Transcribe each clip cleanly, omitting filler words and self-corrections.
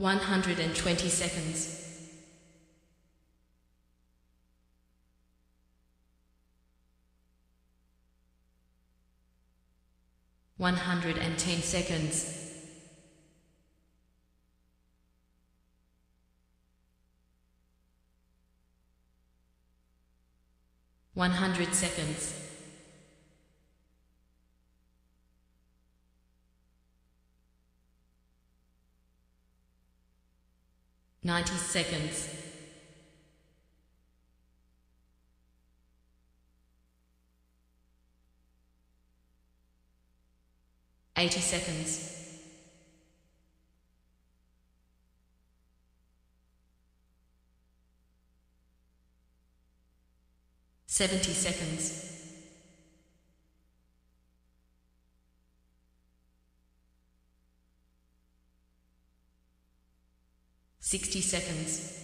120 seconds. 110 seconds. 100 seconds. 90 seconds. 80 seconds. 70 seconds. 60 seconds.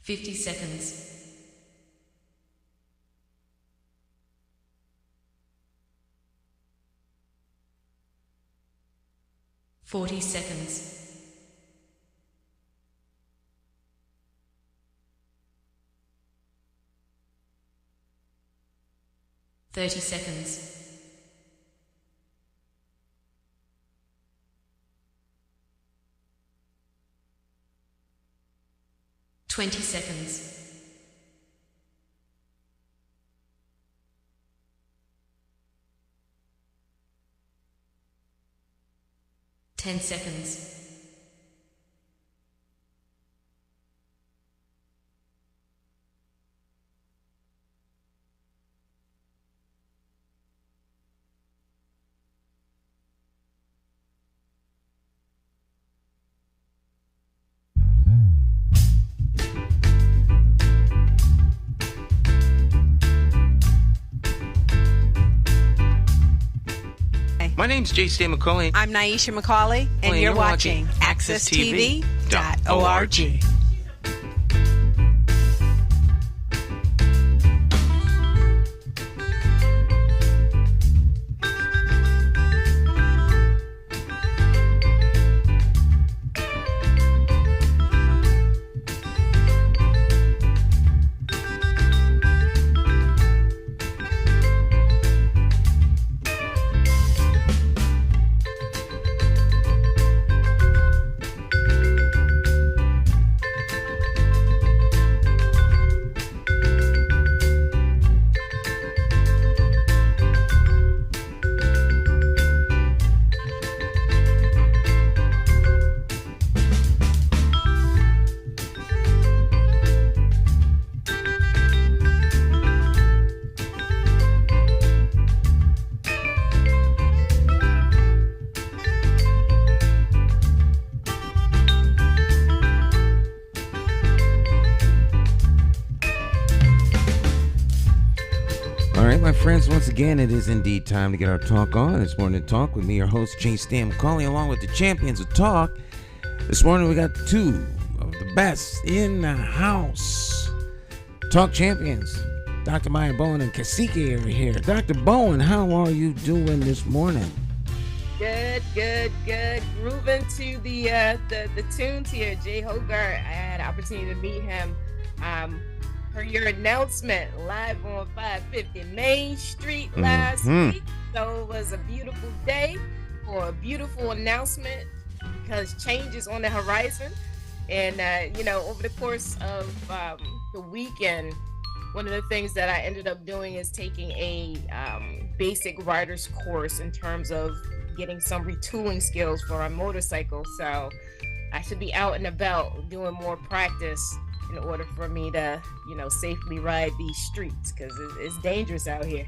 50 seconds. 40 seconds. 30 seconds. 20 seconds. 10 seconds. 'Kay. My name's J. Stan McCauley. I'm Naisha McCauley, and you're watching AccessTV.org. Friends, once again, it is indeed time to get our talk on. This morning, talk with me, your host, J. Stan McCauley, along with the champions of talk. This morning, we got two of the best in the house. Talk champions, Dr. Maya Bowen and Cacique are here. Dr. Bowen, how are you doing this morning? Good. Grooving to the tunes here. Jay Hogarth, I had an opportunity to meet him. For your announcement live on 550 Main Street last week. So it was a beautiful day for a beautiful announcement because change is on the horizon. And, over the course of the weekend, one of the things that I ended up doing is taking a basic rider's course in terms of getting some retooling skills for my motorcycle. So I should be out and about doing more practice in order for me to, safely ride these streets because it's dangerous out here.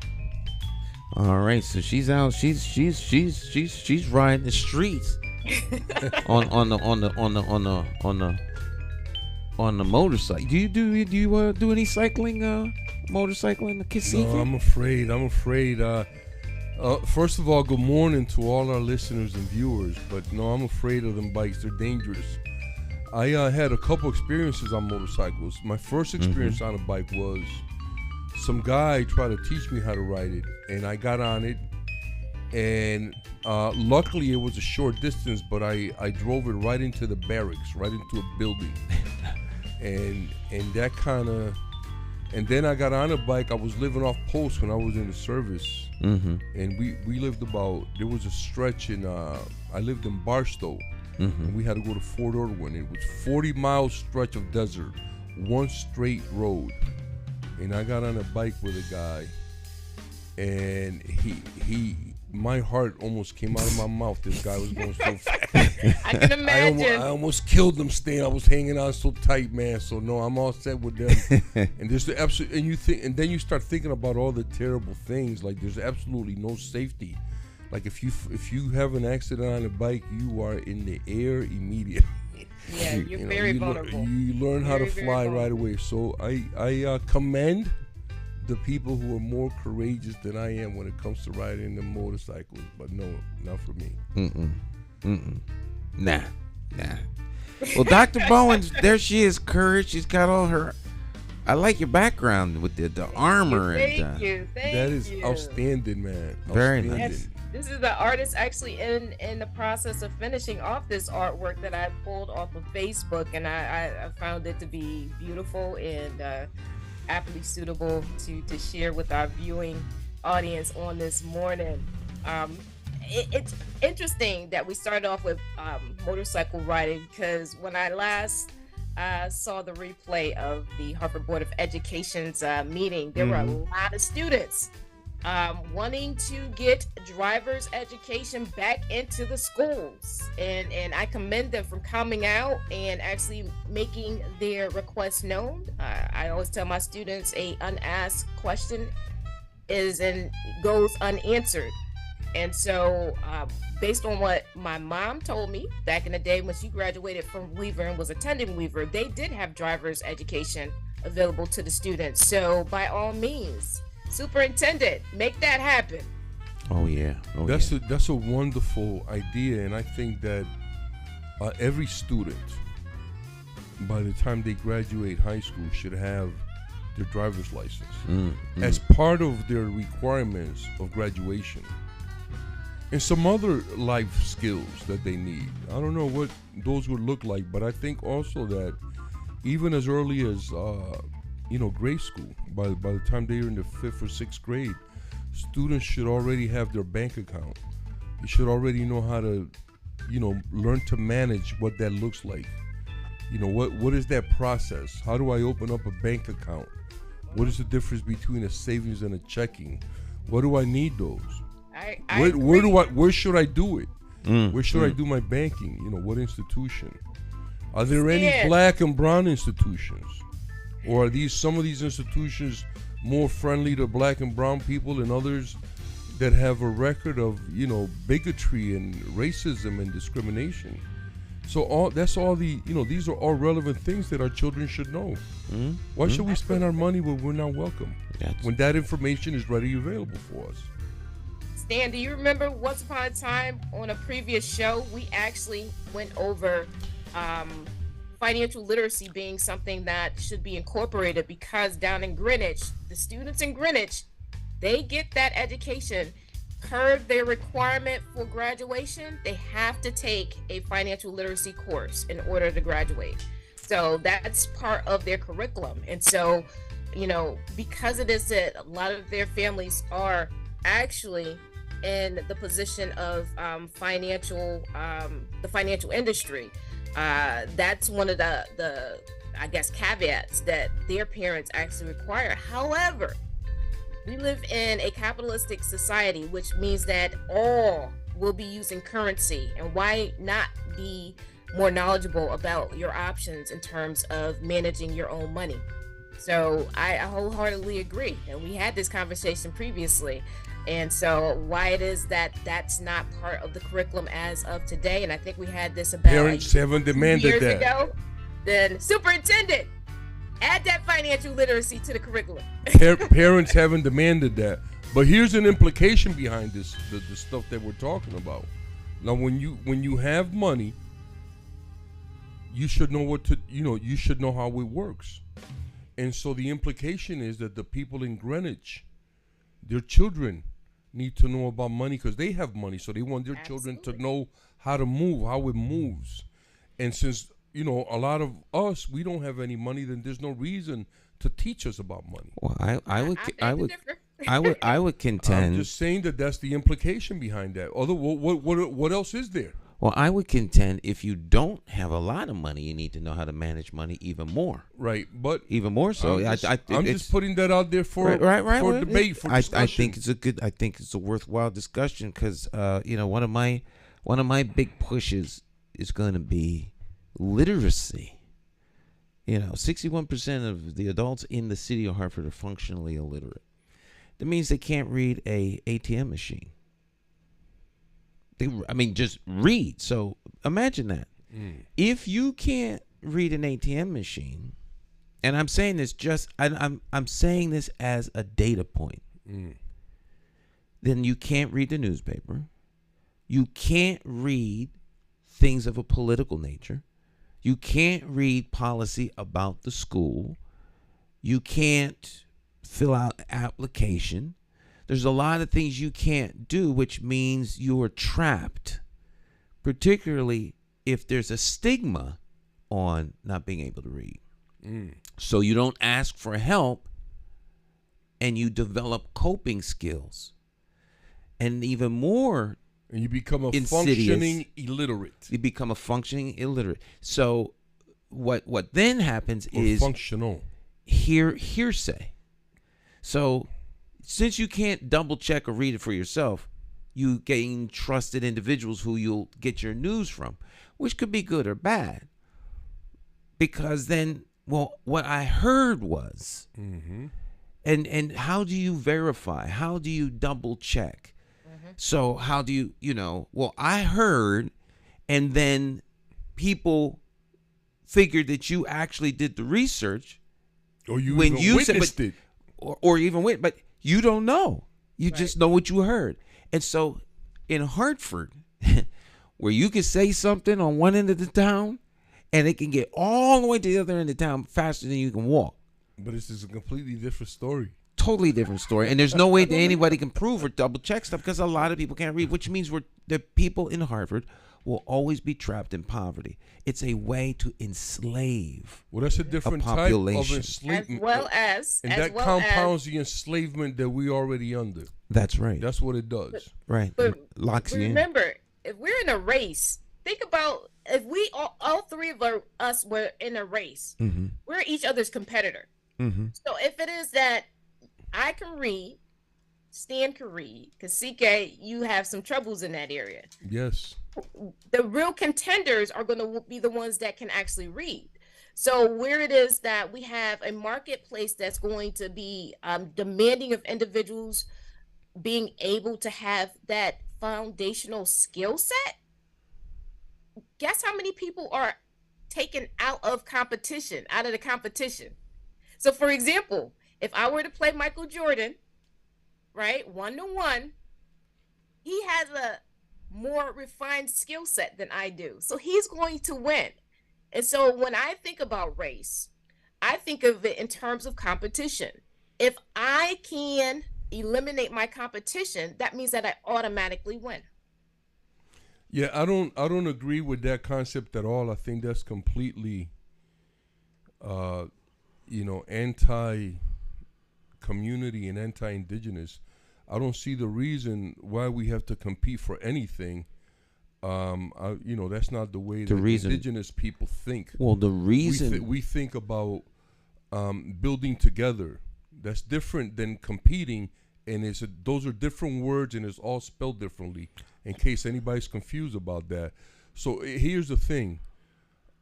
All right, so she's out. She's riding the streets on the motorcycle. Do you do any cycling, motorcycling, Cacique? No, I'm afraid. First of all, good morning to all our listeners and viewers. But no, I'm afraid of them bikes. They're dangerous. I had a couple experiences on motorcycles. My first experience on a bike was some guy tried to teach me how to ride it, and I got on it, and luckily it was a short distance, but I drove it right into the barracks, right into a building, and that kind of, and then I got on a bike. I was living off post when I was in the service, and we lived there was a stretch in, I lived in Barstow, and we had to go to Fort Irwin. It was 40-mile stretch of desert, one straight road. And I got on a bike with a guy, and my heart almost came out of my mouth. This guy was going so fast. I can imagine. I almost killed him, Stan. I was hanging on so tight, man. So no, I'm all set with them. And there's the absolute, and then you start thinking about all the terrible things. Like there's absolutely no safety. Like if you have an accident on a bike, you are in the air immediately. Yeah, you're very vulnerable. You learn how to fly right away. So I commend the people who are more courageous than I am when it comes to riding the motorcycles. But no, not for me. Nah. Well, Dr. Bowen, there she is, courage. She's got all her. I like your background with the armor. Thank you. That is outstanding, man. Very nice. This is the artist actually in the process of finishing off this artwork that I pulled off of Facebook, and I found it to be beautiful and aptly suitable to share with our viewing audience on this morning. It's interesting that we started off with motorcycle riding, because when I last saw the replay of the Harvard Board of Education's meeting, there were a lot of students wanting to get driver's education back into the schools, and I commend them for coming out and actually making their requests known. I always tell my students a unasked question goes unanswered, and so based on what my mom told me back in the day when she graduated from Weaver and was attending Weaver, they did have driver's education available to the students. So by all means, superintendent, make that happen. Oh yeah. That's a wonderful idea, and I think that every student, by the time they graduate high school, should have their driver's license as part of their requirements of graduation, and some other life skills that they need. I don't know what those would look like, but I think also that even as early as grade school, by the time they're in the 5th or 6th grade, students should already have their bank account. You should already know how to, learn to manage what that looks like. What is that process? How do I open up a bank account? What is the difference between a savings and a checking? What do I need those? Where should I do it? Where should I do my banking? What institution? Are there any black and brown institutions? Or are some of these institutions more friendly to black and brown people than others that have a record of, bigotry and racism and discrimination? So these are all relevant things that our children should know. Why should we spend our money where we're not welcome? When that information is readily available for us? Stan, do you remember once upon a time on a previous show, we actually went over financial literacy being something that should be incorporated, because down in Greenwich, the students in Greenwich, they get that education per their requirement for graduation. They have to take a financial literacy course in order to graduate. So that's part of their curriculum. And so, because it is that a lot of their families are actually in the position of the financial industry, that's one of the I guess caveats that their parents actually require. However, we live in a capitalistic society, which means that all will be using currency, and why not be more knowledgeable about your options in terms of managing your own money? So I wholeheartedly agree, and we had this conversation previously. And so why it is that that's not part of the curriculum as of today, and I think we had this about parents haven't demanded years that. Ago, then superintendent, add that financial literacy to the curriculum. Parents haven't demanded that. But here's an implication behind this, the stuff that we're talking about. Now, when you have money, you should know you should know how it works. And so the implication is that the people in Greenwich, their children need to know about money because they have money. So they want their children to know how to move, how it moves. And since, a lot of us, we don't have any money, then there's no reason to teach us about money. Well, I would contend. I'm just saying that's the implication behind that. Although, what else is there? Well, I would contend if you don't have a lot of money, you need to know how to manage money even more. Right, but even more so. I'm just putting that out there for debate, for discussion. I think it's a worthwhile discussion because one of my big pushes is going to be literacy. 61% of the adults in the city of Hartford are functionally illiterate. That means they can't read a ATM machine. Just read. So imagine that. If you can't read an ATM machine, and I'm saying this I'm saying this as a data point, then you can't read the newspaper. You can't read things of a political nature. You can't read policy about the school. You can't fill out application. There's a lot of things you can't do, which means you're trapped, particularly if there's a stigma on not being able to read. So you don't ask for help and you develop coping skills. And even more, and you become a functioning illiterate. You become a functioning illiterate. So what then happens is functional hearsay. So since you can't double check or read it for yourself, you gain trusted individuals who you'll get your news from, which could be good or bad. Because then, what I heard was, and how do you verify? How do you double check? So how do you, I heard, and then people figured that you actually did the research. Or you witnessed it. Or even went, but you don't know. You just know what you heard. And so in Hartford, where you can say something on one end of the town and it can get all the way to the other end of town faster than you can walk. But this is a completely different story. Totally different story. And there's no way that anybody can prove or double check stuff because a lot of people can't read, which means the people in Hartford will always be trapped in poverty. It's a way to enslave. Well, that's a different type of enslavement. That compounds the enslavement that we already under. That's right. That's what it does. But locks you in. Remember, if we're in a race, think about if we all three of us were in a race, we're each other's competitor. So if it is that I can read, Stan can read, because CK, you have some troubles in that area. Yes. The real contenders are going to be the ones that can actually read. So where it is that we have a marketplace that's going to be demanding of individuals being able to have that foundational skill set, guess how many people are taken out of the competition? So for example, if I were to play Michael Jordan, right, 1-to-1, he has a more refined skill set than I do. So he's going to win. And so when I think about race, I think of it in terms of competition. If I can eliminate my competition, that means that I automatically win. Yeah, I don't agree with that concept at all. I think that's completely anti-community and anti-indigenous. I don't see the reason why we have to compete for anything. That's not the way the indigenous people think. Well, the reason we think about building together. That's different than competing, and those are different words, and it's all spelled differently. In case anybody's confused about that. So here's the thing: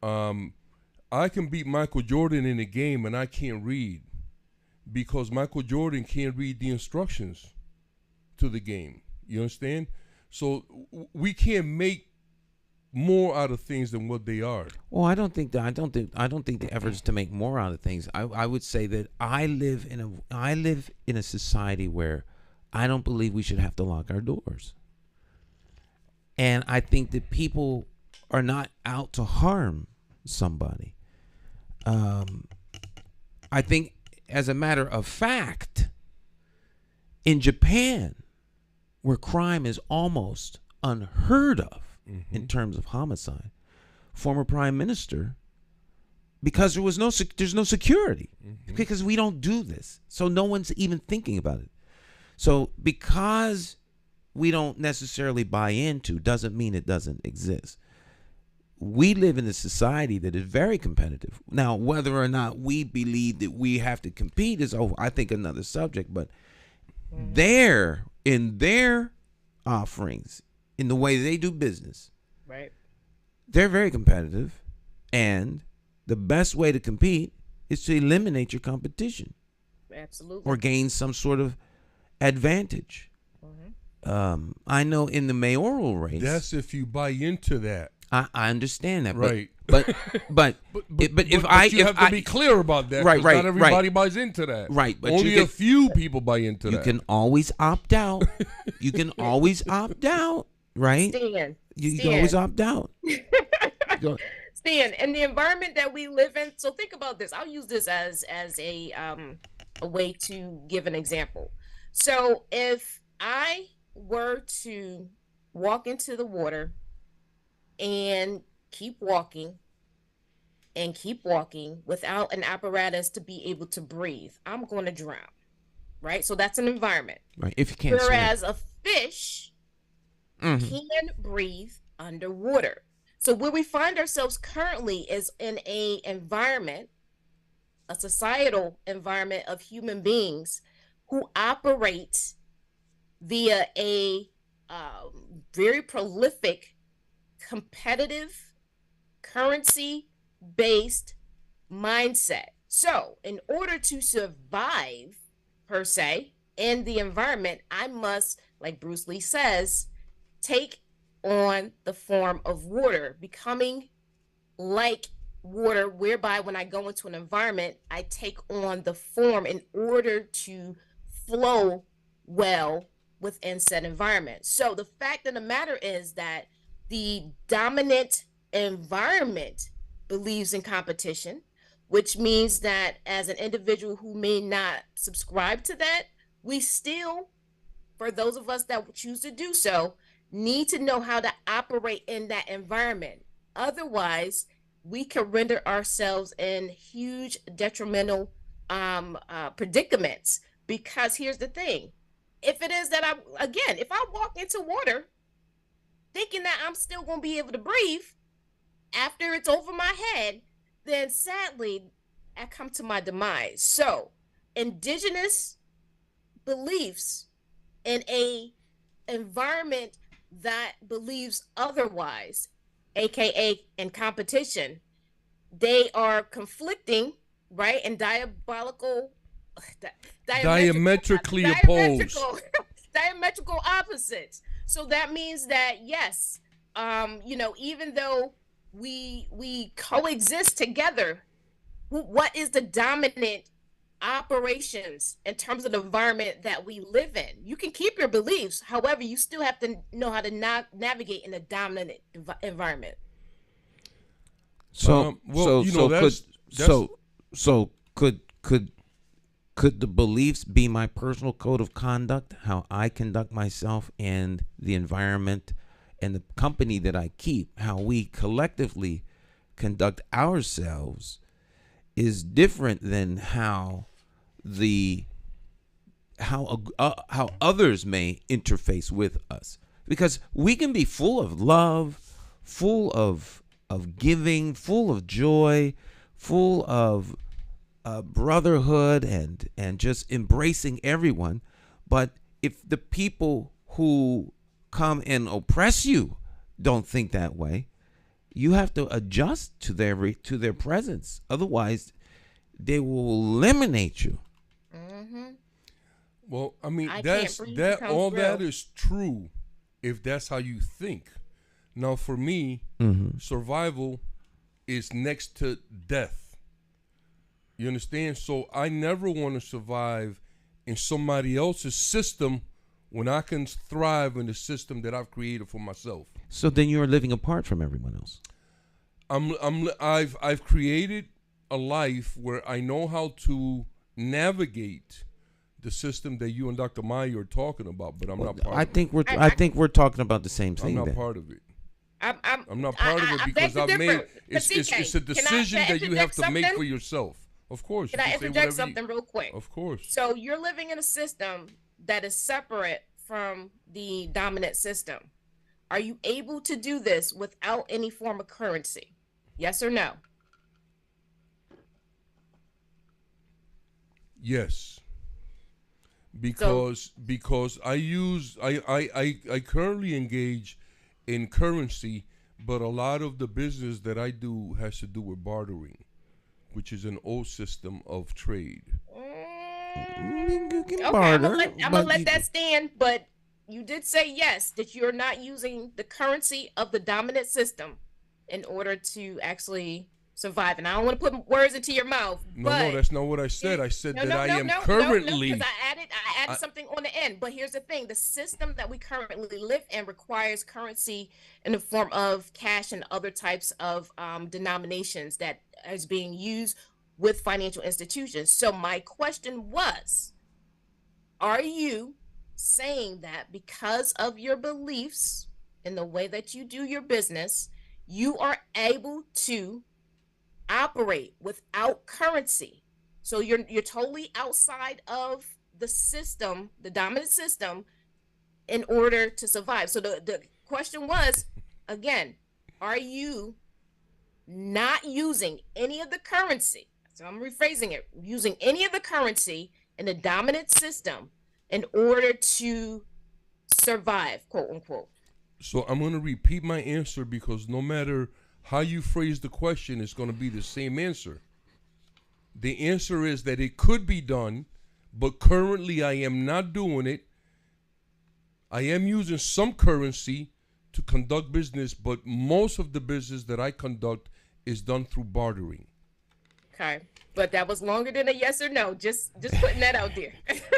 I can beat Michael Jordan in a game, and I can't read because Michael Jordan can't read the instructions to the game. You understand? So we can't make more out of things than what they are. Well, I don't think the effort is to make more out of things. I would say that I live in a society where I don't believe we should have to lock our doors. And I think that people are not out to harm somebody. I think, as a matter of fact, in Japan, where crime is almost unheard of in terms of homicide, former prime minister, because there's no security, because we don't do this, so no one's even thinking about it. So because we don't necessarily buy into doesn't mean it doesn't exist. We live in a society that is very competitive. Now, whether or not we believe that we have to compete is, I think, another subject. But in their offerings, in the way they do business, Right. they're very competitive. And the best way to compete is to eliminate your competition Absolutely. or gain some sort of advantage. I know in the mayoral race, That's if you buy into that. I understand that, Right. But But you have to be clear about that. Right, 'cause right, Not everybody right. buys into that. Right, but only you a few people buy into you that. can always opt out. You can always opt out, right? Stan. You can always opt out. Go- Stan, in the environment that we live in, so think about this. I'll use this as a way to give an example. So if I were to walk into the water and keep walking without an apparatus to be able to breathe, I'm going to drown, right? So that's an environment. Right, if you can't Whereas a fish swim. can breathe underwater. So where we find ourselves currently is in a environment, a societal environment of human beings who operate via a very prolific, competitive, currency-based mindset. So in order to survive, per se, in the environment, I must, like Bruce Lee says, take on the form of water, becoming like water, whereby when I go into an environment, I take on the form in order to flow well within said environment. So the fact of the matter is that the dominant environment believes in competition, which means that as an individual who may not subscribe to that, we still, for those of us that choose to do so, need to know how to operate in that environment. Otherwise, we can render ourselves in huge detrimental predicaments. Because here's the thing. If it is that if I walk into water thinking that I'm still going to be able to breathe after it's over my head, then sadly, I come to my demise. So, indigenous beliefs in a environment that believes otherwise, aka in competition, they are conflicting, right, and diametrically opposed. Diametrical opposites. So that means that yes, even though we coexist together, what is the dominant operations in terms of the environment that we live in? You can keep your beliefs, however, you still have to know how to navigate in a dominant environment. So, could the beliefs be my personal code of conduct, how I conduct myself and the environment and the company that I keep, how we collectively conduct ourselves is different than how others may interface with us, because we can be full of love, full of giving, full of joy, full of brotherhood and just embracing everyone. But if the people who come and oppress you don't think that way, you have to adjust to their presence. Otherwise, they will eliminate you. Mm-hmm. Well, I mean, All that is true if that's how you think. Now, for me, survival is next to death. You understand? So I never want to survive in somebody else's system when I can thrive in the system that I've created for myself. So then you're living apart from everyone else. I've created a life where I know how to navigate the system that you and Dr. Maya are talking about, but I'm not part of it. I think we're talking about the same thing. I'm not part of it. I'm not part of it because I've made it's a decision that you have to make for yourself. Of course. Can I interject something real quick? Of course. So you're living in a system that is separate from the dominant system. Are you able to do this without any form of currency? Yes or no? Yes. Because I currently engage in currency, but a lot of the business that I do has to do with bartering, which is an old system of trade. I'm gonna let that stand, but you did say yes, that you're not using the currency of the dominant system in order to actually survive. And I don't want to put words into your mouth. No, that's not what I said. I said I am currently. Because I added something on the end. But here's the thing: the system that we currently live in requires currency in the form of cash and other types of denominations that is being used with financial institutions. So my question was, are you saying that because of your beliefs in the way that you do your business, you are able to operate without currency? So you're totally outside of the system, the dominant system, in order to survive. So the question was, again, are you not using any of the currency? So I'm rephrasing it, using any of the currency in the dominant system in order to survive, quote unquote. So I'm going to repeat my answer because no matter how you phrase the question, it's going to be the same answer. The answer is that it could be done, but currently I am not doing it. I am using some currency to conduct business, but most of the business that I conduct is done through bartering. Okay, but that was longer than a yes or no. Just putting that out there.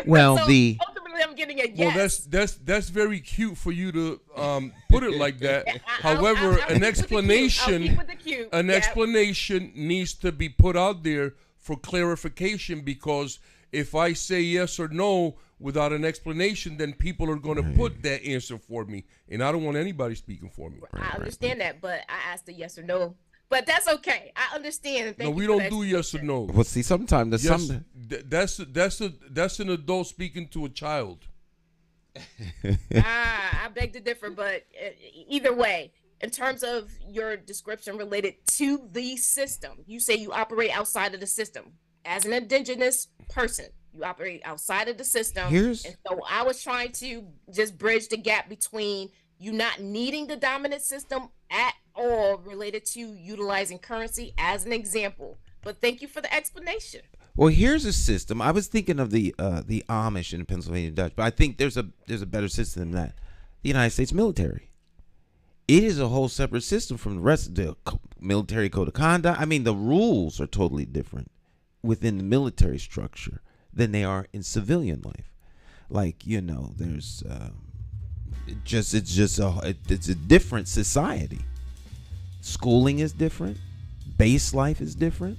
Well, so ultimately, I'm getting a yes. Well, that's very cute for you to put it like that. However, an explanation needs to be put out there for clarification, because if I say yes or no without an explanation, then people are going to put that answer for me, and I don't want anybody speaking for me. I understand that, but I asked a yes or no. But that's okay. I understand. No, we don't do yes or no. Well, see, sometimes that's an adult speaking to a child. I beg to differ, but either way, in terms of your description related to the system, you say you operate outside of the system. As an indigenous person, you operate outside of the system. And so I was trying to just bridge the gap between you not needing the dominant system at all related to utilizing currency as an example. But thank you for the explanation. Well, here's a system. I was thinking of the Amish and Pennsylvania Dutch, but I think there's a better system than that. The United States military. It is a whole separate system from the rest of the military code of conduct. I mean, the rules are totally different within the military structure than they are in civilian life. Like, there's it's a different society. Schooling is different. Base life is different.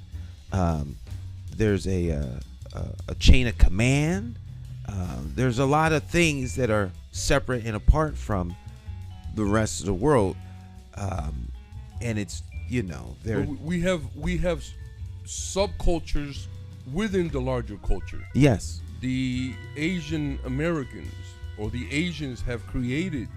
There's a chain of command. There's a lot of things that are separate and apart from the rest of the world. And it's, we have subcultures within the larger culture. Yes. The Asian Americans or the Asians have created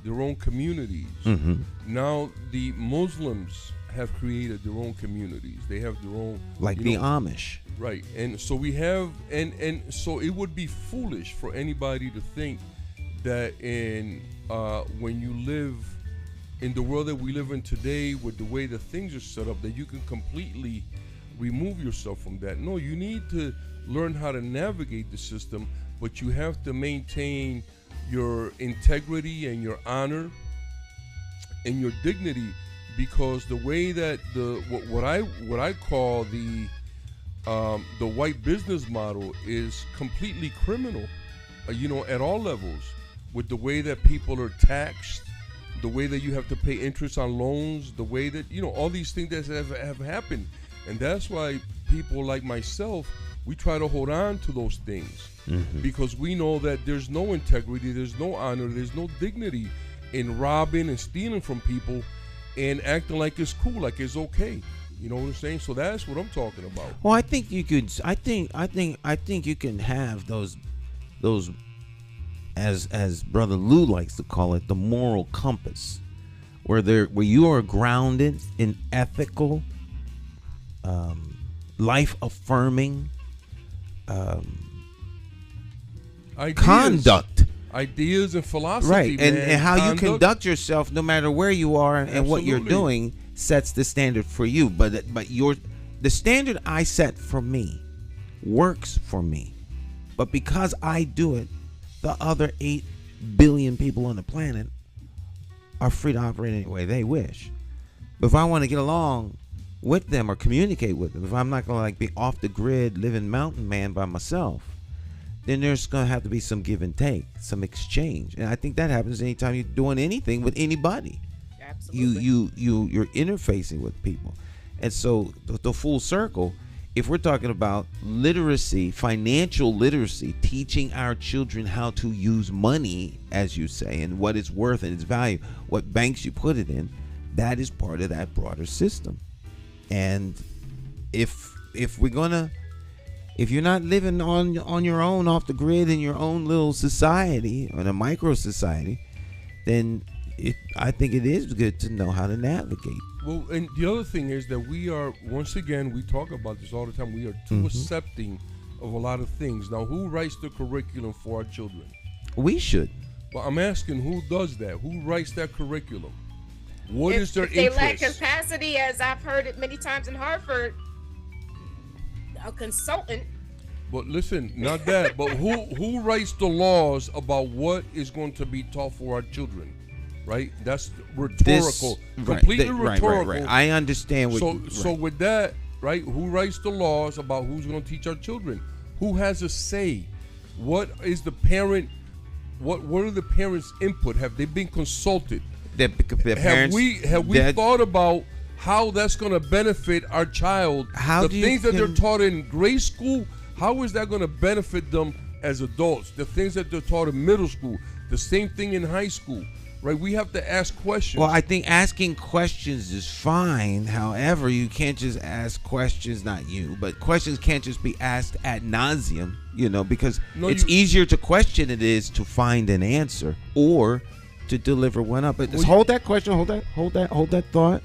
their own communities. Mm-hmm. Now the Muslims have created their own communities. They have their own, like the Amish. Right. And so we have, and so it would be foolish for anybody to think that when you live in the world that we live in today, with the way that things are set up, that you can completely remove yourself from that. No, you need to learn how to navigate the system, but you have to maintain your integrity and your honor and your dignity, because the way that what I call the white business model is completely criminal, at all levels, with the way that people are taxed, the way that you have to pay interest on loans, the way that all these things that have happened. And that's why people like myself, we try to hold on to those things because we know that there's no integrity, there's no honor, there's no dignity in robbing and stealing from people and acting like it's cool, like it's okay. You know what I'm saying? So that's what I'm talking about. Well, I think you could. I think you can have those, as Brother Lou likes to call it, the moral compass, where you are grounded in ethical, life affirming, conduct. Ideas and philosophy, right? Man. And how you conduct yourself, no matter where you are and what you're doing, sets the standard for you. But the standard I set for me works for me. But because I do it, the other 8 billion people on the planet are free to operate any way they wish. But if I want to get along with them or communicate with them, if I'm not going to be off the grid, living mountain man by myself, then there's going to have to be some give and take, some exchange. And I think that happens anytime you're doing anything with anybody. Absolutely. You're interfacing with people. And so the full circle, if we're talking about literacy, financial literacy, teaching our children how to use money, as you say, and what it's worth and its value, what banks you put it in, that is part of that broader system. And if you're not living on your own, off the grid, in your own little society, or a micro society, then I think it is good to know how to navigate. Well, and the other thing is that we are, once again, we talk about this all the time, we are too accepting of a lot of things. Now, who writes the curriculum for our children? We should. But I'm asking, who does that? Who writes that curriculum? What is their interest? They lack interest? capacity, as I've heard it many times in Harvard. A consultant. But listen, not that. But who writes the laws about what is going to be taught for our children? Right? That's rhetorical. Completely rhetorical. Right. I understand what So with that, right, who writes the laws about who's going to teach our children? Who has a say? What is the parent? What are the parents' input? Have they been consulted? Their Have we thought about how that's going to benefit our child? The things that they're taught in grade school, how is that going to benefit them as adults? The things that they're taught in middle school, the same thing in high school, right? We have to ask questions. Well, I think asking questions is fine. However, you can't just ask questions, not you, but questions can't just be asked ad nauseum, because it's easier to question it is to find an answer or to deliver one up. But just hold that question, hold that thought.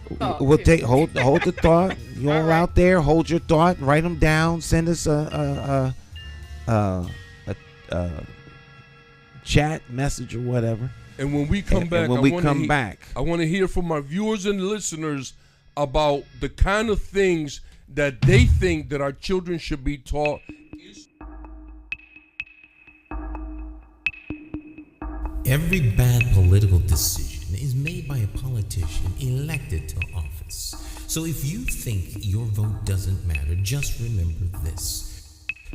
We'll hold the thought. You all right out there, hold your thought, write them down, send us a chat message or whatever. And when we come back, I want to hear from our viewers and listeners about the kind of things that they think that our children should be taught. Every bad political decision is made by a politician elected to office. So if you think your vote doesn't matter, just remember this.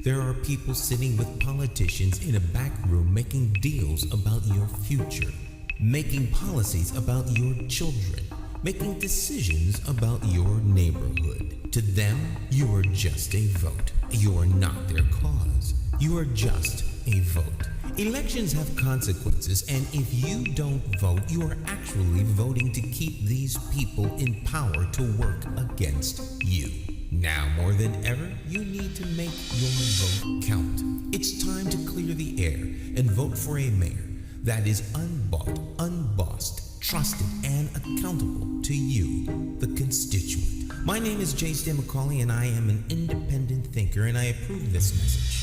There are people sitting with politicians in a back room making deals about your future, making policies about your children, making decisions about your neighborhood. To them, you are just a vote. You are not their cause. You are just a vote. Elections have consequences, and if you don't vote, you are actually voting to keep these people in power to work against you. Now more than ever, you need to make your vote count. It's time to clear the air and vote for a mayor that is unbought, unbossed, trusted, and accountable to you, the constituent. My name is J. Stan McCauley, and I am an independent thinker, and I approve this message.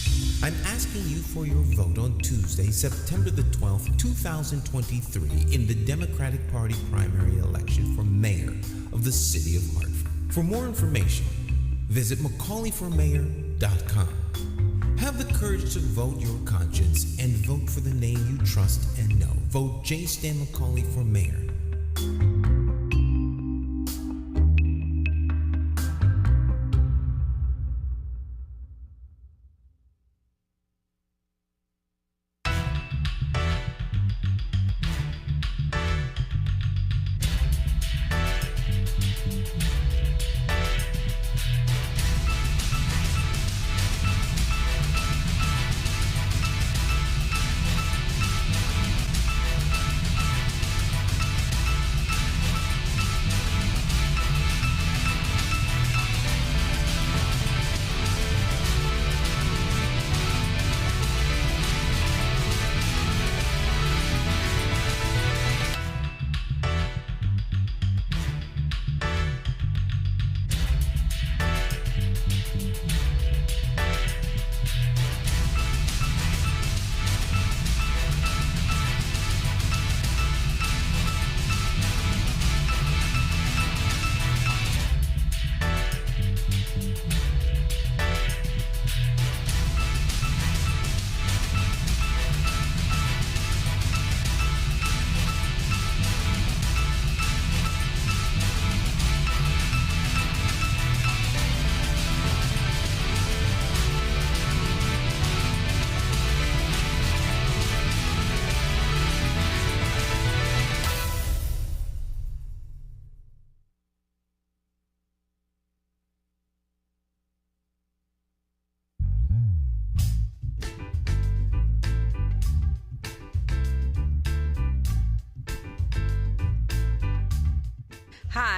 I'm asking you for your vote on Tuesday, September the 12th, 2023, in the Democratic Party primary election for mayor of the city of Hartford. For more information, visit McCauleyformayor.com. Have the courage to vote your conscience and vote for the name you trust and know. Vote J. Stan McCauley for mayor.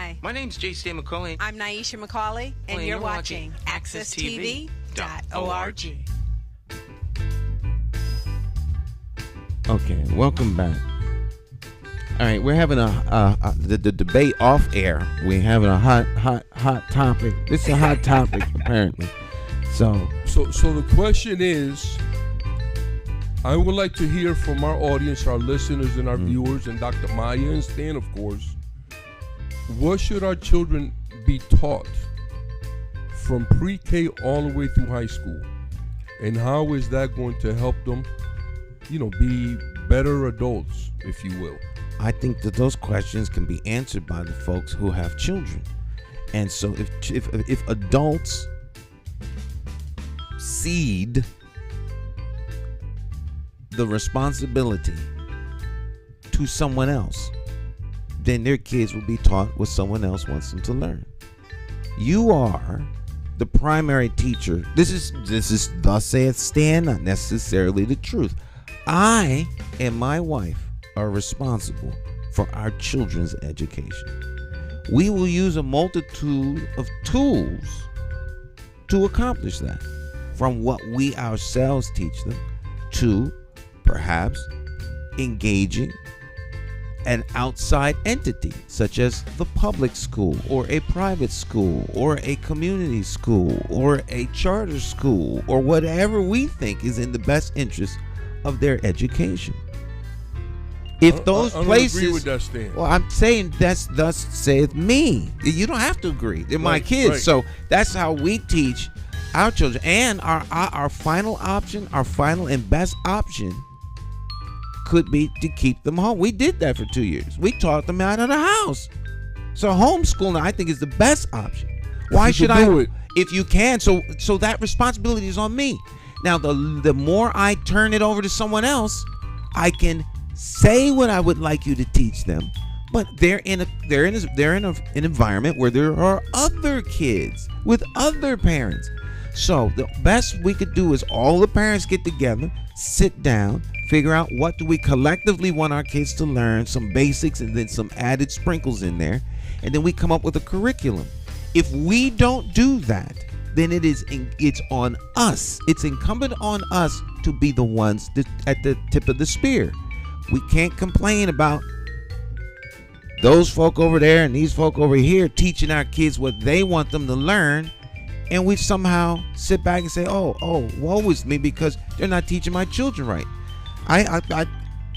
Hi, My name's J. Stan McCauley. I'm Naisha McCauley, and you're watching AccessTV.org. Okay, welcome back. All right, we're having the debate off air. We're having a hot topic. This is a hot topic apparently. So the question is, I would like to hear from our audience, our listeners, and our viewers, and Dr. Maya and Stan, of course. What should our children be taught from pre-K all the way through high school, and how is that going to help them, be better adults, if you will? I think that those questions can be answered by the folks who have children. And so if adults cede the responsibility to someone else, then their kids will be taught what someone else wants them to learn. You are the primary teacher. This is thus saith Stan, not necessarily the truth. I and my wife are responsible for our children's education. We will use a multitude of tools to accomplish that, from what we ourselves teach them to perhaps engaging an outside entity such as the public school or a private school or a community school or a charter school or whatever we think is in the best interest of their education. If those I don't places, agree with that, Stan. well, I'm saying that's thus saith me. You don't have to agree. They're my kids, right. So that's how we teach our children. And our final option, our final and best option, could be to keep them home. We did that for 2 years. We taught them out of the house. So homeschooling, I think, is the best option. Why should I do it? If you can? So that responsibility is on me. Now, the more I turn it over to someone else, I can say what I would like you to teach them, but they're in an environment where there are other kids with other parents. So the best we could do is all the parents get together, sit down, figure out what do we collectively want our kids to learn, some basics and then some added sprinkles in there, and then we come up with a curriculum. If we don't do that, then it's on us. It's incumbent on us to be the ones at the tip of the spear. We can't complain about those folk over there and these folk over here teaching our kids what they want them to learn, and we somehow sit back and say, oh, woe is me because they're not teaching my children right. I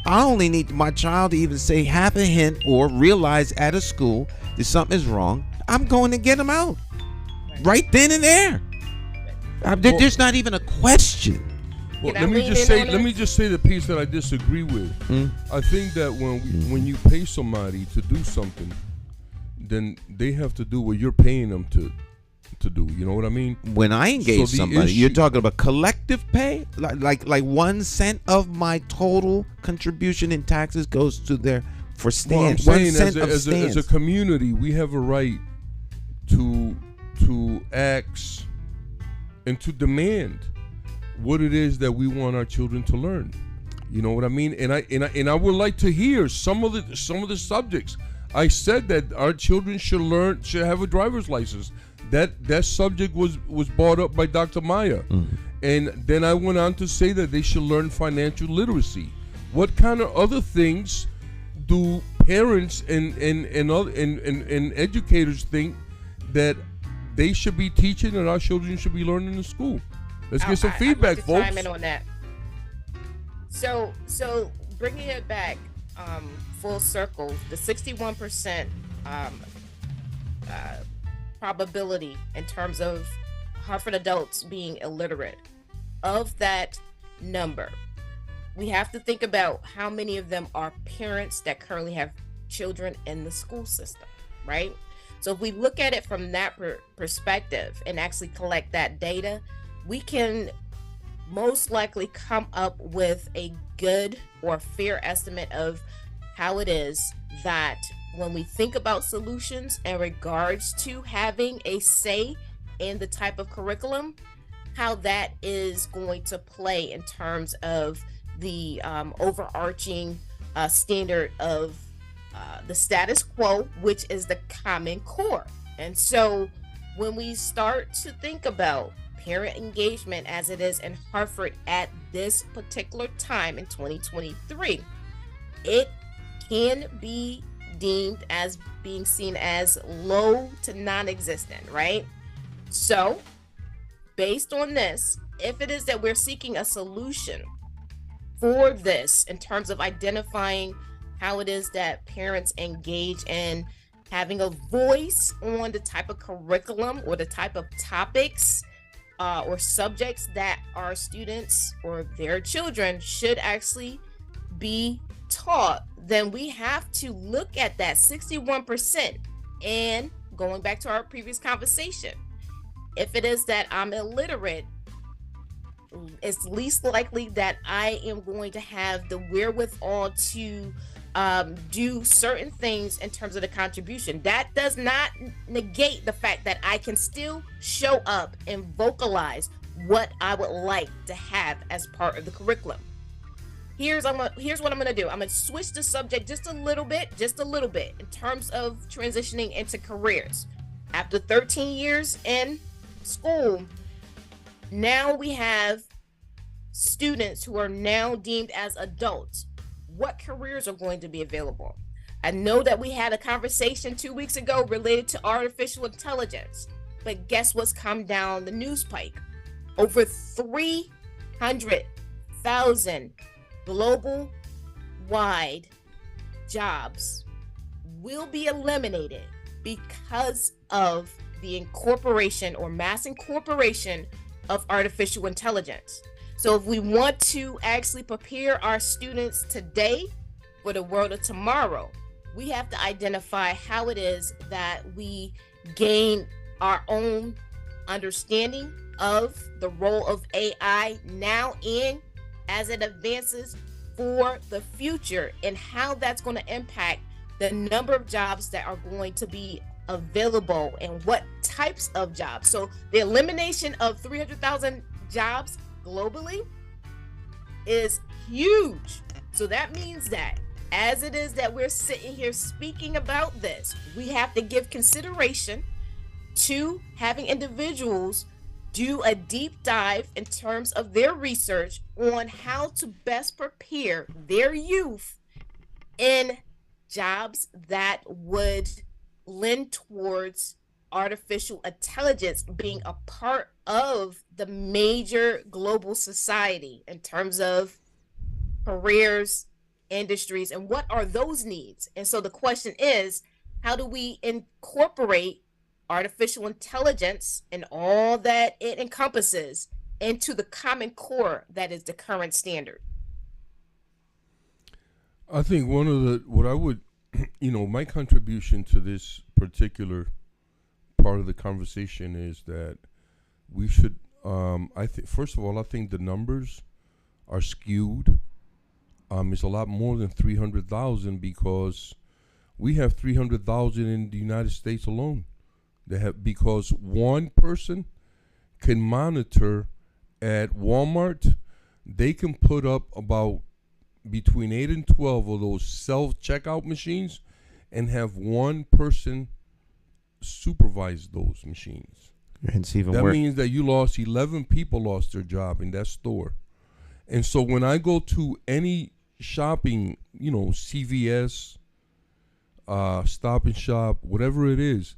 only need my child to even say half a hint or realize at a school that something is wrong. I'm going to get them out right then and there. There's not even a question. Well, let me just say the piece that I disagree with. I think that when you pay somebody to do something, then they have to do what you're paying them to do. You know what I mean? When I engage somebody, you're talking about collective pay, like 1 cent of my total contribution in taxes goes to their for stand. Well, I'm saying as a community, we have a right to ask and to demand what it is that we want our children to learn. You know what I mean? And I would like to hear some of the subjects. I said that our children should have a driver's license. That subject was brought up by Dr. Maya. And then I went on to say that they should learn financial literacy. What kind of other things do parents and educators think that they should be teaching and our children should be learning in school? Let's get some feedback, folks. folks. Chime in on that. So bringing it back full circle, the 61% probability in terms of Hartford adults being illiterate. Of that number, we have to think about how many of them are parents that currently have children in the school system, right? So if we look at it from that perspective and actually collect that data, we can most likely come up with a good or fair estimate of how it is that when we think about solutions in regards to having a say in the type of curriculum, how that is going to play in terms of the overarching standard of the status quo, which is the Common Core. And so when we start to think about parent engagement as it is in Hartford at this particular time in 2023, it can be deemed as being seen as low to non-existent, right? So based on this, if it is that we're seeking a solution for this in terms of identifying how it is that parents engage in having a voice on the type of curriculum or the type of topics or subjects that our students or their children should actually be taught, then we have to look at that 61%. And going back to our previous conversation, if it is that I'm illiterate, it's least likely that I am going to have the wherewithal to do certain things in terms of the contribution. That does not negate the fact that I can still show up and vocalize what I would like to have as part of the curriculum. Here's what I'm gonna do. I'm gonna switch the subject just a little bit in terms of transitioning into careers. After 13 years in school, now we have students who are now deemed as adults. What careers are going to be available? I know that we had a conversation 2 weeks ago related to artificial intelligence, but guess what's come down the news pike? Over 300,000 global wide jobs will be eliminated because of the incorporation or mass incorporation of artificial intelligence. So if we want to actually prepare our students today for the world of tomorrow, we have to identify how it is that we gain our own understanding of the role of AI now and as it advances for the future, and how that's going to impact the number of jobs that are going to be available and what types of jobs. So the elimination of 300,000 jobs globally is huge. So that means that as it is that we're sitting here speaking about this, we have to give consideration to having individuals do a deep dive in terms of their research on how to best prepare their youth in jobs that would lend towards artificial intelligence being a part of the major global society in terms of careers, industries, and what are those needs? And so the question is, how do we incorporate artificial intelligence and all that it encompasses into the Common Core that is the current standard? I think what I would, my contribution to this particular part of the conversation is that we should, first of all, I think the numbers are skewed. It's a lot more than 300,000 because we have 300,000 in the United States alone. Because one person can monitor at Walmart, they can put up about between 8 and 12 of those self-checkout machines and have one person supervise those machines. And it's even that worse. means that 11 people lost their job in that store. And so when I go to any shopping, CVS, Stop and Shop, whatever it is,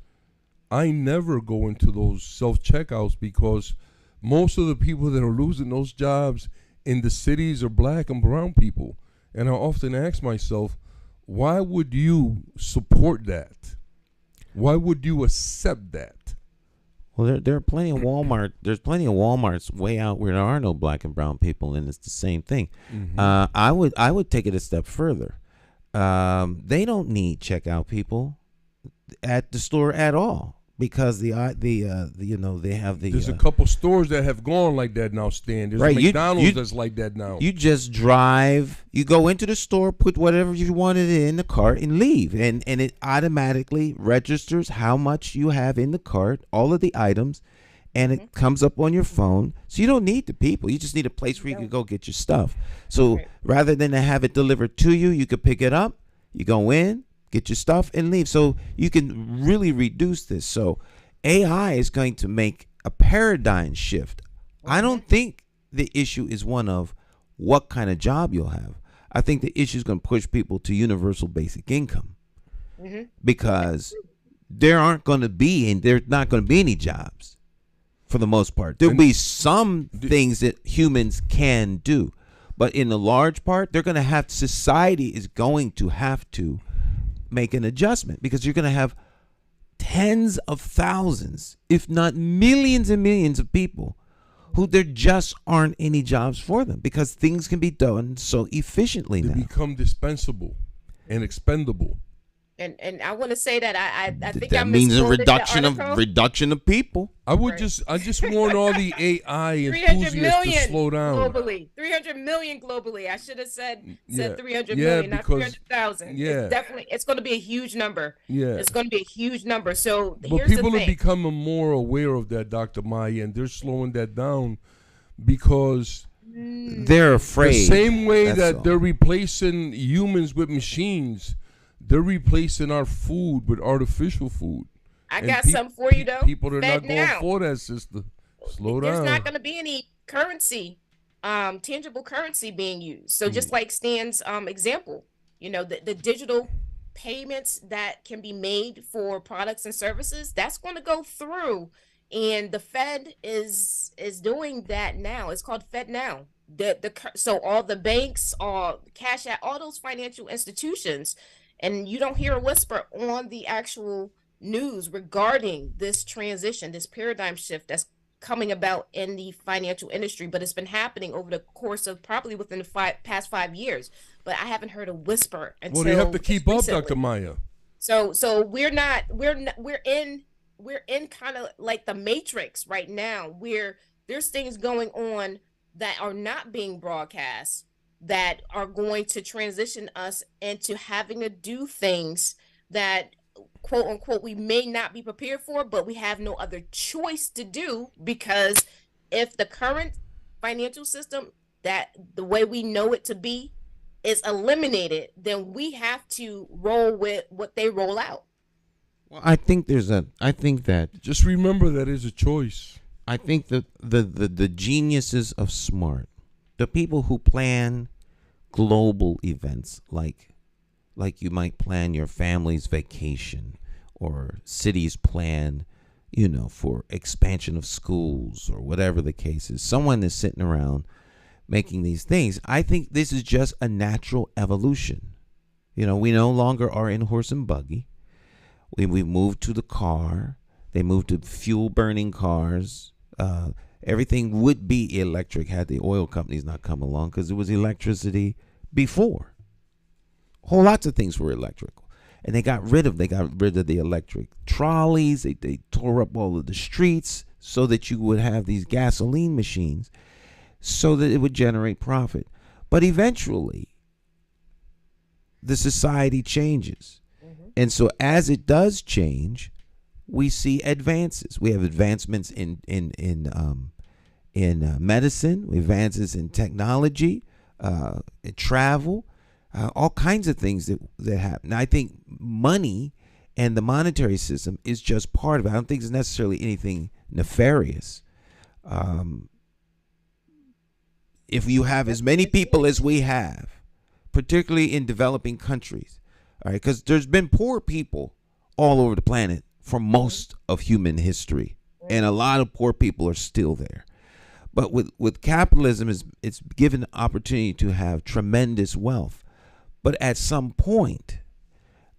I never go into those self-checkouts because most of the people that are losing those jobs in the cities are black and brown people. And I often ask myself, why would you support that? Why would you accept that? Well, there are plenty of Walmart. There's plenty of Walmarts way out where there are no black and brown people, and it's the same thing. Mm-hmm. I would take it a step further. They don't need checkout people at the store at all because they have the. There's a couple stores that have gone like that now, Stan. There's a McDonald's that's like that now. You just drive. You go into the store, put whatever you wanted in the cart, and leave, and it automatically registers how much you have in the cart, all of the items, and it comes up on your phone. So you don't need the people. You just need a place where you can go get your stuff. So rather than to have it delivered to you, you could pick it up. You go in, get your stuff and leave. So you can really reduce this. So AI is going to make a paradigm shift. I don't think the issue is one of what kind of job you'll have. I think the issue is going to push people to universal basic income because there's not going to be any jobs for the most part. There'll be some things that humans can do, but in the large part, society is going to have to make an adjustment because you're going to have tens of thousands, if not millions and millions of people who there just aren't any jobs for them because things can be done so efficiently now. They become dispensable and expendable. And I want to say that I think that means a reduction of people. I just want all the AI enthusiasts to slow down. Globally, 300 million globally. I should have said 300 million, not 300,000. Yeah, it's going to be a huge number. Yeah, it's going to be a huge number. So but people are becoming more aware of that, Dr. Maya, and they're slowing that down because they're afraid. The same way that they're replacing humans with machines. They're replacing our food with artificial food. I got something for you, though. People are not going for that, sister. Slow down. There's not going to be any currency, tangible currency being used. So just like Stan's example, the digital payments that can be made for products and services, that's going to go through. And the Fed is doing that now. It's called Fed Now. So all the banks, all Cash App, all those financial institutions. And you don't hear a whisper on the actual news regarding this transition, this paradigm shift that's coming about in the financial industry, but it's been happening over the course of probably within the past 5 years. But I haven't heard a whisper until they have to keep recently. up, Dr. Maya. So we're in kind of like the Matrix right now, where there's things going on that are not being broadcast, that are going to transition us into having to do things that, quote unquote, we may not be prepared for, but we have no other choice to do, because if the current financial system, that the way we know it to be, is eliminated, then we have to roll with what they roll out. Well, I think that just remember that is a choice. I think that the geniuses of smart, the people who plan global events like you might plan your family's vacation, or cities plan, for expansion of schools or whatever the case is. Someone is sitting around making these things. I think this is just a natural evolution. We no longer are in horse and buggy. We moved to the car. They moved to fuel burning cars. Everything would be electric had the oil companies not come along, because it was electricity before. Whole lots of things were electrical, and they got rid of the electric trolleys. They tore up all of the streets so that you would have these gasoline machines, so that it would generate profit. But eventually, the society changes, and so as it does change, we see advances. We have advancements in medicine, advances in technology, in travel, all kinds of things that happen. I think money and the monetary system is just part of it. I don't think it's necessarily anything nefarious. If you have as many people as we have, particularly in developing countries, all right, because there's been poor people all over the planet for most of human history, and a lot of poor people are still there. But with capitalism, it's given the opportunity to have tremendous wealth. But at some point,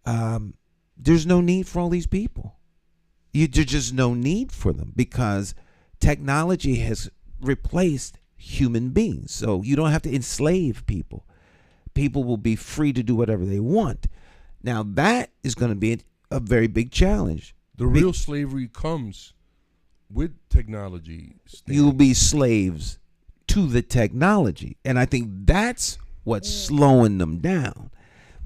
there's no need for all these people. There's just no need for them, because technology has replaced human beings. So you don't have to enslave people. People will be free to do whatever they want. Now, that is going to be a very big challenge. The real slavery comes with technology. You'll be slaves to the technology. And I think that's what's slowing them down.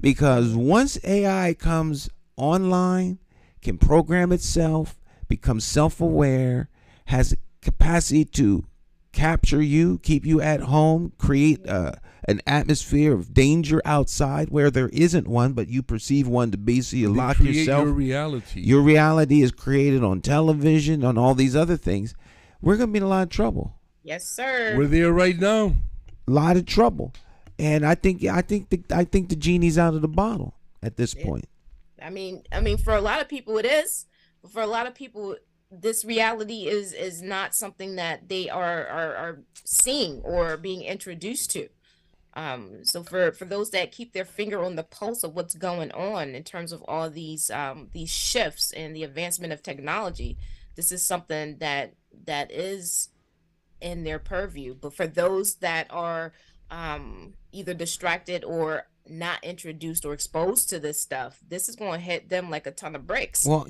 Because once AI comes online, can program itself, become self-aware, has capacity to capture you, keep you at home, create an atmosphere of danger outside where there isn't one, but you perceive one to be, so you They lock create yourself. your reality. Your reality is created on television, on all these other things. We're going to be in a lot of trouble. Yes, sir. We're there right now. A lot of trouble. And I think the genie's out of the bottle at this point. I mean, for a lot of people it is. But for a lot of people, this reality is not something that they are seeing or being introduced to. So for those that keep their finger on the pulse of what's going on in terms of all these shifts and the advancement of technology, this is something that is in their purview. But for those that are either distracted or not introduced or exposed to this stuff, this is going to hit them like a ton of bricks. Well,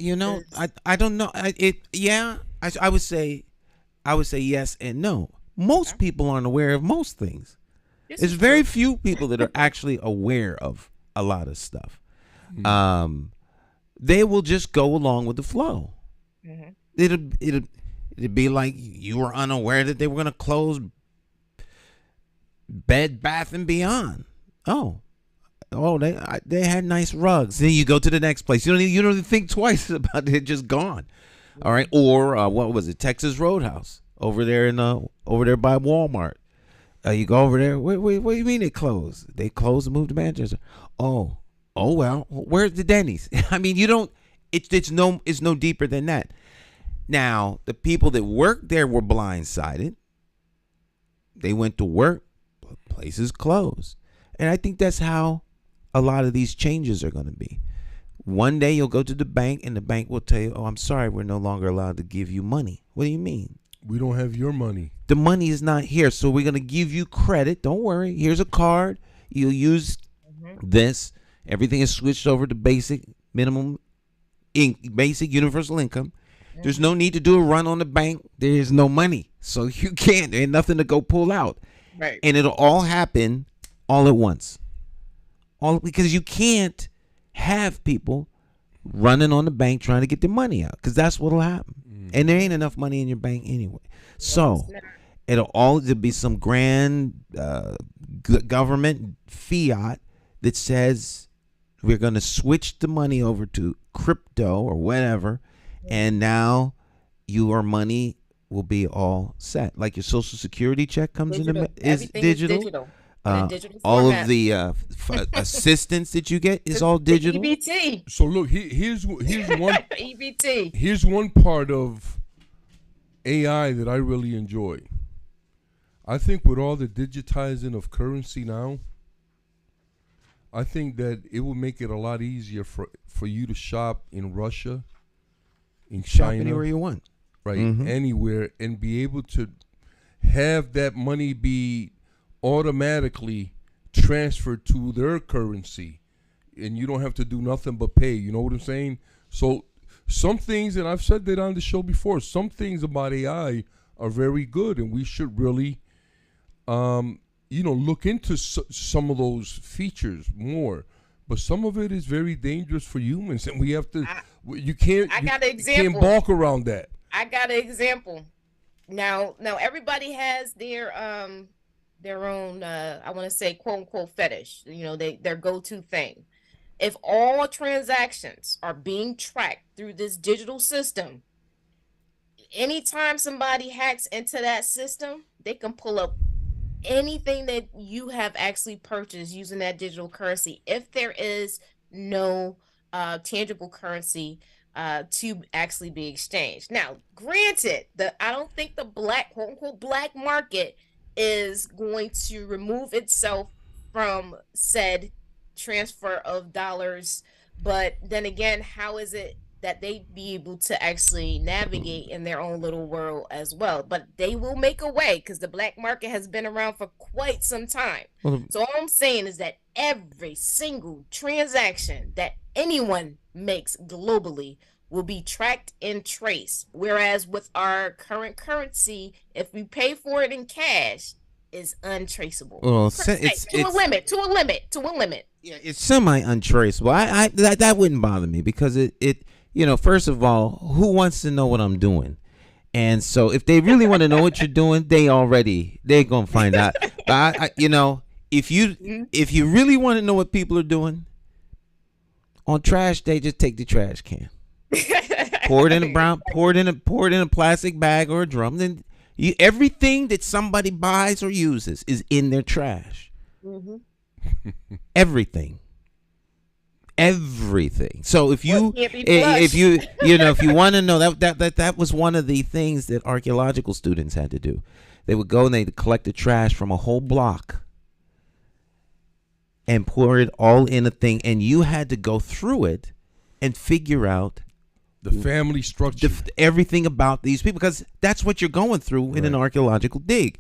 I don't know. I would say yes and no. Most people aren't aware of most things. There's very few people that are actually aware of a lot of stuff. They will just go along with the flow. Mm-hmm. It'd be like you were unaware that they were going to close Bed Bath and Beyond. Oh, they had nice rugs. Then you go to the next place. You don't even think twice about it. Just gone. All right. Or what was it? Texas Roadhouse over there by Walmart. You go over there. What do you mean they closed? They closed and moved to Manchester. Oh well. Where's the Denny's? I mean, you don't. It's no deeper than that. Now, the people that worked there were blindsided. They went to work, but places closed. And I think that's how a lot of these changes are going to be. One day you'll go to the bank and the bank will tell you, oh, I'm sorry, we're no longer allowed to give you money. What do you mean? We don't have your money. The money is not here, so we're going to give you credit. Don't worry. Here's a card. You'll use this. Everything is switched over to basic universal income. There's no need to do a run on the bank. There is no money, so you can't. There ain't nothing to go pull out. Right. And it'll all happen all at once. All because you can't have people running on the bank trying to get their money out, because that's what'll happen. And there ain't enough money in your bank anyway. So there'll be some grand government fiat that says we're going to switch the money over to crypto or whatever, and now your money will be all set. Like your Social Security check comes is digital. All of the assistance that you get is all digital. EBT. So look, here's one EBT. Here's one part of AI that I really enjoy. I think with all the digitizing of currency now, I think that it will make it a lot easier for you to shop in Russia, in Shop China, anywhere you want. right, anywhere, and be able to have that money be automatically transferred to their currency, and you don't have to do nothing but pay. You know what I'm saying? So some things, and I've said that on the show before, some things about AI are very good, and we should really look into some of those features more. But some of it is very dangerous for humans, and we have to. You can't balk around that. I got an example. Now everybody has their own I want to say quote unquote fetish. Their go-to thing. If all transactions are being tracked through this digital system, anytime somebody hacks into that system, they can pull up anything that you have actually purchased using that digital currency, if there is no tangible currency to actually be exchanged. Now, granted, I don't think the quote unquote black market is going to remove itself from said transfer of dollars, but then again, how is it that they be able to actually navigate in their own little world as well? But they will make a way, because the black market has been around for quite some time. So all I'm saying is that every single transaction that anyone makes globally will be tracked and traced, whereas with our current currency, if we pay for it in cash, is untraceable. Well, it's to a limit. Yeah, it's semi untraceable. That wouldn't bother me, because it first of all, who wants to know what I'm doing? And so if they really want to know what you're doing, they're gonna find out. But if you really want to know what people are doing on trash day, just take the trash can, pour it in a plastic bag or a drum. Then everything that somebody buys or uses is in their trash. Everything. So if you want to know that was one of the things that archaeological students had to do. They would go and they'd collect the trash from a whole block and pour it all in a thing, and you had to go through it and figure out the family structure, everything about these people, because that's what you're going through in an archaeological dig,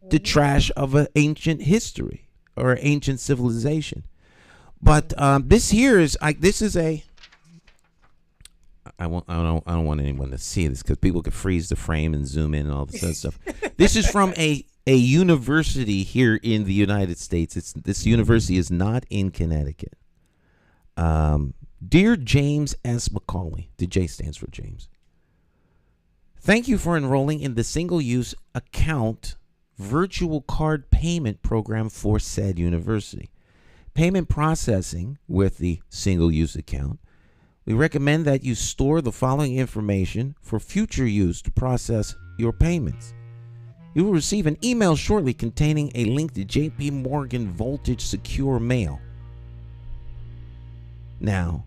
the trash of an ancient history or ancient civilization. But this here is I don't want anyone to see this because people could freeze the frame and zoom in and all this other stuff. This is from a university here in the United States. This university is not in Connecticut. Dear James S. McCauley, the J stands for James. Thank you for enrolling in the single-use account virtual card payment program for said university. Payment processing with the single-use account. We recommend that you store the following information for future use to process your payments. You will receive an email shortly containing a link to JP Morgan Voltage Secure Mail. Now,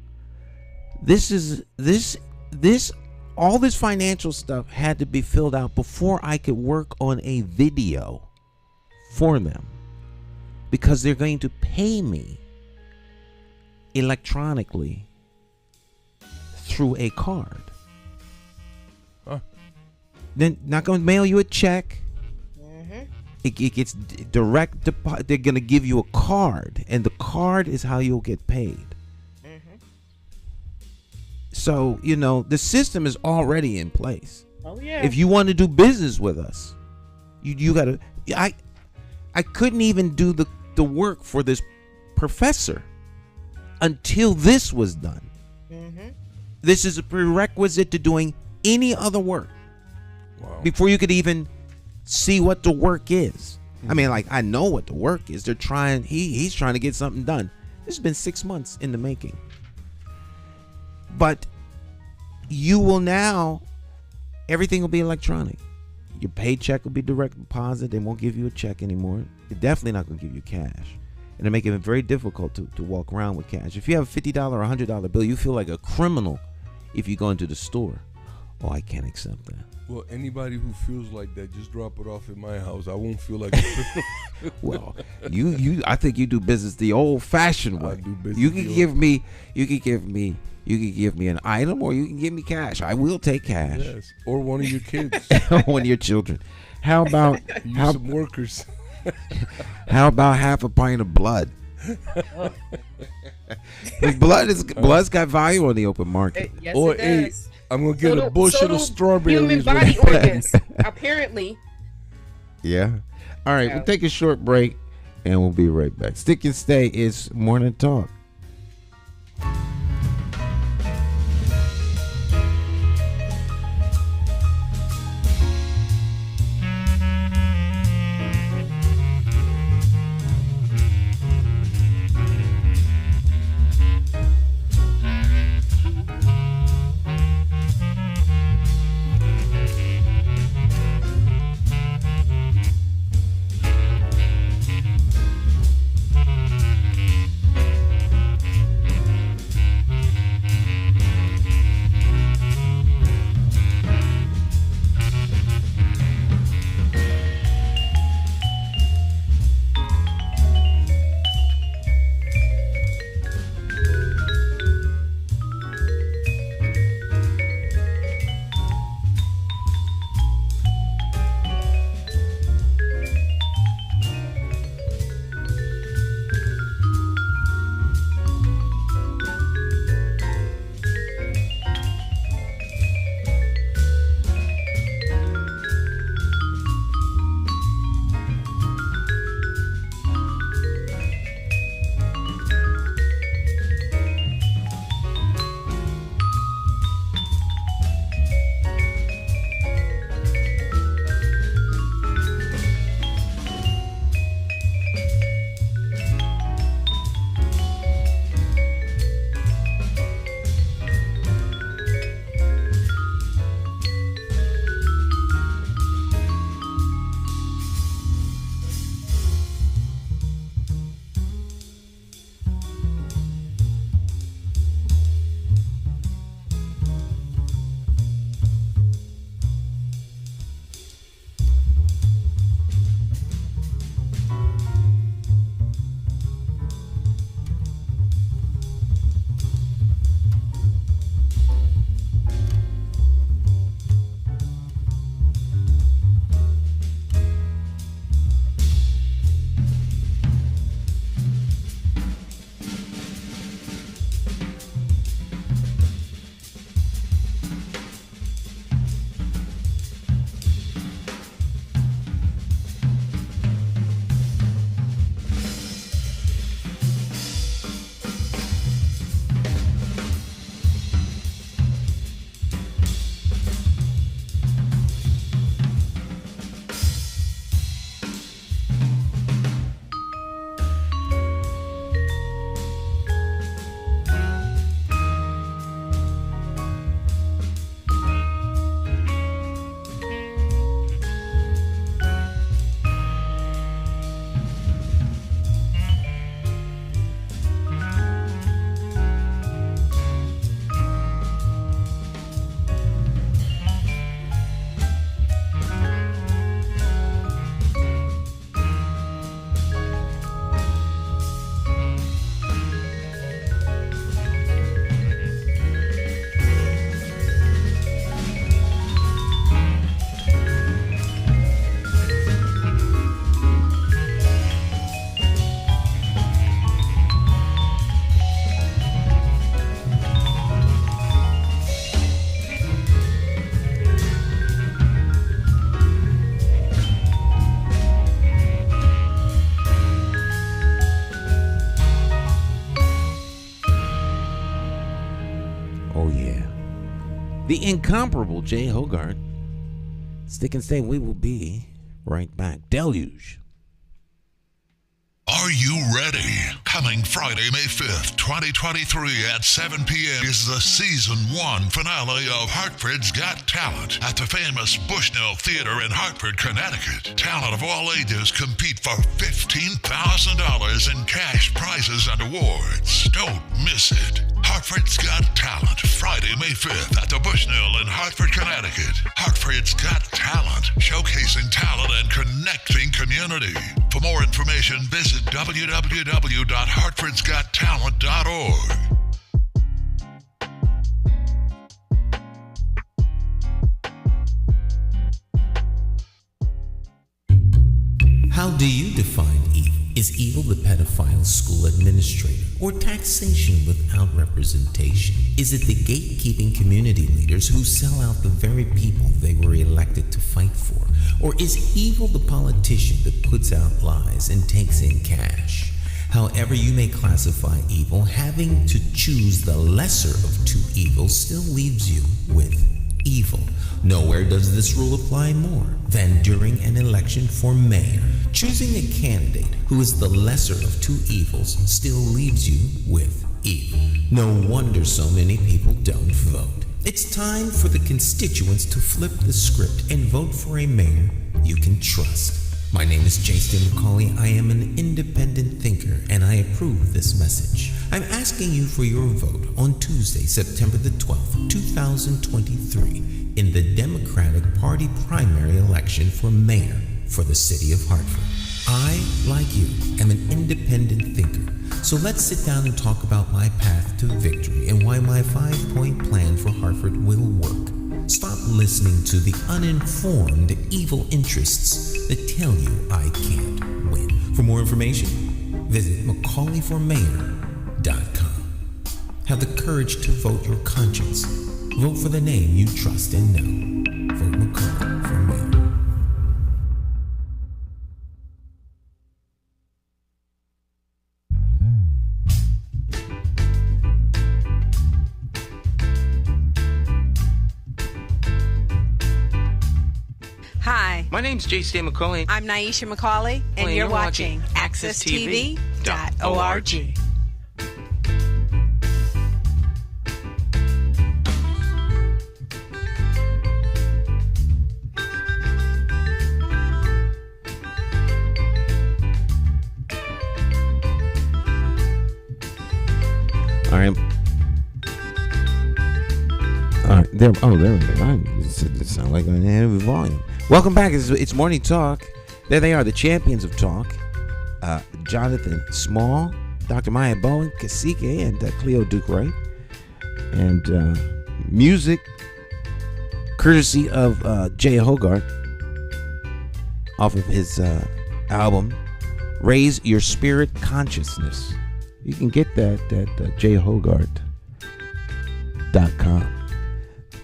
all this financial stuff had to be filled out before I could work on a video for them, because they're going to pay me electronically through a card. Then not going to mail you a check. It gets direct deposit. They're going to give you a card, and the card is how you'll get paid. So, the system is already in place. Oh, yeah. If you want to do business with us, you got to... I couldn't even do the work for this professor until this was done. This is a prerequisite to doing any other work. Wow. Before you could even see what the work is. I mean, I know what the work is. They're trying. He's trying to get something done. This has been 6 months in the making. But you will now, everything will be electronic. Your paycheck will be direct deposit. They won't give you a check anymore. They're definitely not going to give you cash. And they're making it very difficult to walk around with cash. If you have a $50 or $100 bill, you feel like a criminal if you go into the store. Oh, I can't accept that. Well, anybody who feels like that, just drop it off at my house. I won't feel like a criminal. Well, I think you do business the old-fashioned way. I do business You can give me an item, or you can give me cash. I will take cash. Yes, or one of your kids. One of your children. How about some workers? How about half a pint of blood? Blood's got value on the open market. Yes, Or it does. I'm gonna get a bushel of strawberries. Human body organs, apparently. Yeah. All right, we'll take a short break, and we'll be right back. Stick and stay. It's Morning Talk. the incomparable Jay Hogarth. Stick and stay. We will be right back. Deluge. Are you ready? Coming Friday, May 5th, 2023 at 7 p.m. is the Season 1 finale of Hartford's Got Talent at the famous Bushnell Theater in Hartford, Connecticut. Talent of all ages compete for $15,000 in cash prizes and awards. Don't miss it. Hartford's Got Talent, Friday, May 5th at the Bushnell in Hartford, Connecticut. Hartford's Got Talent, showcasing talent and connecting community. For more information, visit www.hartfordsgottalent.org. How do you define evil? Is evil the pedophile school administrator or taxation without representation? Is it the gatekeeping community leaders who sell out the very people they were elected to fight for? Or is evil the politician that puts out lies and takes in cash? However you may classify evil, having to choose the lesser of two evils still leaves you with evil. Nowhere does this rule apply more than during an election for mayor. Choosing a candidate who is the lesser of two evils still leaves you with evil. No wonder so many people don't vote. It's time for the constituents to flip the script and vote for a mayor you can trust. My name is Jason McCauley. I am an independent thinker, and I approve this message. I'm asking you for your vote on Tuesday, September the 12th, 2023, in the Democratic Party primary election for mayor for the city of Hartford. I, like you, am an independent thinker. So let's sit down and talk about my path to victory and why my 5-point plan for Hartford will work. Stop listening to the uninformed evil interests that tell you I can't win. For more information, visit McCauleyformayor.com. Have the courage to vote your conscience. Vote for the name you trust and know. Vote McCauley for mayor. Hi, My name's J. Stan McCauley. I'm Naisha McCauley, and you're watching AccessTV.org. All right. All right. There we go. It sounds like an heavy volume. Welcome back. It's Morning Talk. There they are, the champions of talk. Jonathan Small, Dr. Maya Bowen, Cacique, and Cleo Duke Wright. And music courtesy of Jay Hogarth off of his album, Raise Your Spirit Consciousness. You can get that at jhogarth.com.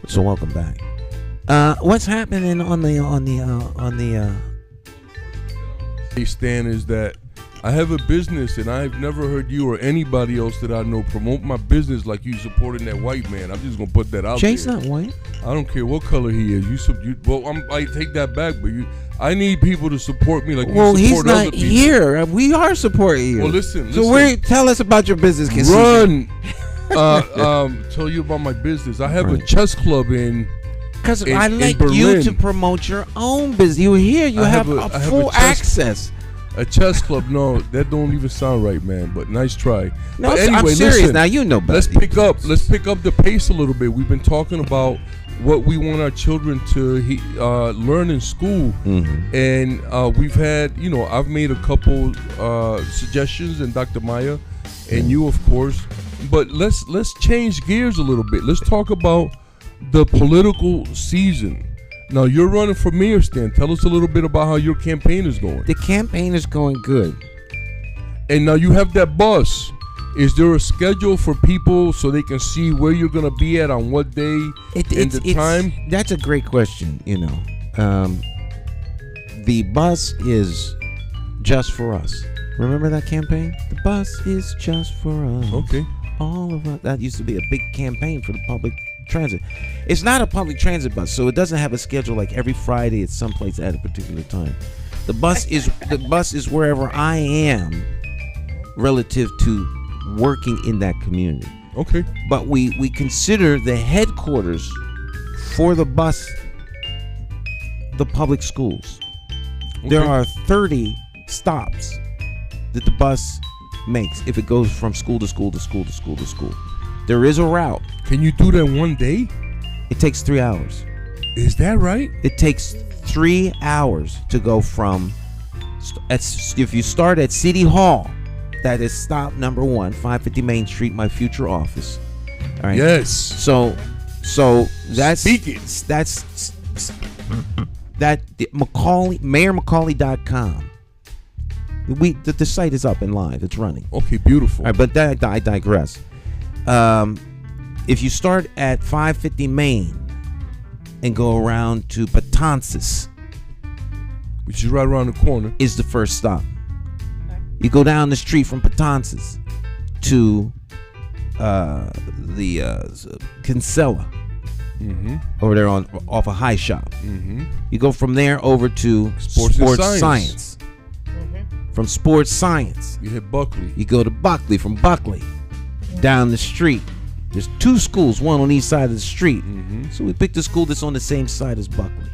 So welcome back. What's happening on the Hey Stan, is that I have a business and I've never heard you or anybody else that I know promote my business like you supporting that white man. I'm just gonna put that out Jay's there. not white. I don't care what color he is. I take that back, but I need people to support me like you support he's other not people. here. We are supporting you. Well, listen. So tell us about your business, Cacique. Run. Tell you about my business. I have a chess club in. Because I like you Berlin. to promote your own business. You here, you have full access. A chess club? No, that don't even sound right, man. But nice try. No, but anyway, I'm serious. listen, Now you know better. Let's pick up the pace a little bit. We've been talking about what we want our children to learn in school, and we've had, I've made a couple suggestions, and Dr. Maya, and you, of course. But let's change gears a little bit. Let's talk about the political season. Now you're running for mayor, Stan. Tell us a little bit about how your campaign is going. The campaign is going good. And now you have that bus. Is there a schedule for people so they can see where you're going to be at on what day and the time? That's a great question. The bus is just for us. Remember that campaign? The bus is just for us. Okay. All of us. That used to be a big campaign for the public transit. It's not a public transit bus, so it doesn't have a schedule like every Friday it's someplace at a particular time. The bus is wherever I am relative to working in that community. Okay. But we consider the headquarters for the bus the public schools. Okay. There are 30 stops that the bus makes if it goes from school to school to school to school to school. There is a route. Can you do that one day? It takes 3 hours. Is that right? It takes 3 hours to go from, if you start at City Hall, that is stop number 1, 550 Main Street, my future office. All right. Yes. So that's Speaking. That's that McCauley, MayorMcCauley.com. The site is up and live. It's running. Okay, beautiful. All right, but I digress. If you start at 550 Main and go around to Patances, which is right around the corner, is the first stop. You go down the street from Patances to the Kinsella, over there off a High Shop. You go from there over to Sports Science. From Sports Science, you hit Buckley. You go to Buckley. From Buckley, down the street. There's 2 schools, one on each side of the street. So we picked a school that's on the same side as Buckley,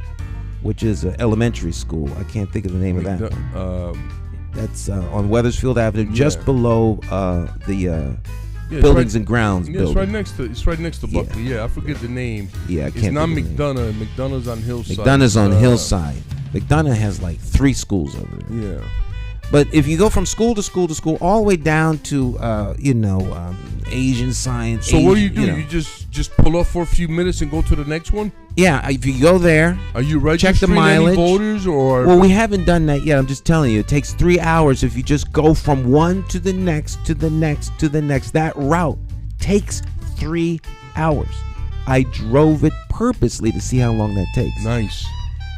which is an elementary school. I can't think of the name of that one. That's on Weathersfield Avenue, just below the Buildings and Grounds building. It's right next to Buckley. Yeah, I forget the name. Yeah, I can't. It's not think of the name. McDonough. McDonough's on Hillside. McDonough's on Hillside. McDonough has like 3 schools over there. Yeah. But if you go from school to school to school, all the way down to Asian science. So what do? You just pull up for a few minutes and go to the next one? Yeah, if you go there, are you registering check the mileage. Any voters or? Well, we haven't done that yet. I'm just telling you, it takes 3 hours if you just go from one to the next to the next to the next. That route takes 3 hours. I drove it purposely to see how long that takes. Nice.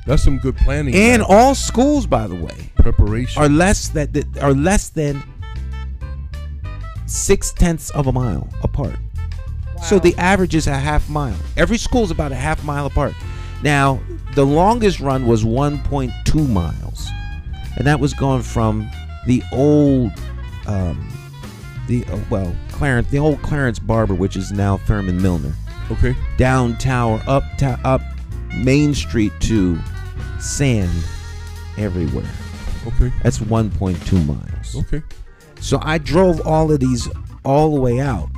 That's some good planning. And all schools, by the way, preparation are less than 0.6 of a mile apart. Wow. So the average is a half mile. Every school is about a half mile apart. Now, the longest run was 1.2 miles, and that was going from the old, the old Clarence Barber, which is now Thurman Milner. Okay. Down Tower, up Main Street to sand everywhere. Okay. That's 1.2 miles. Okay. So I drove all of these all the way out.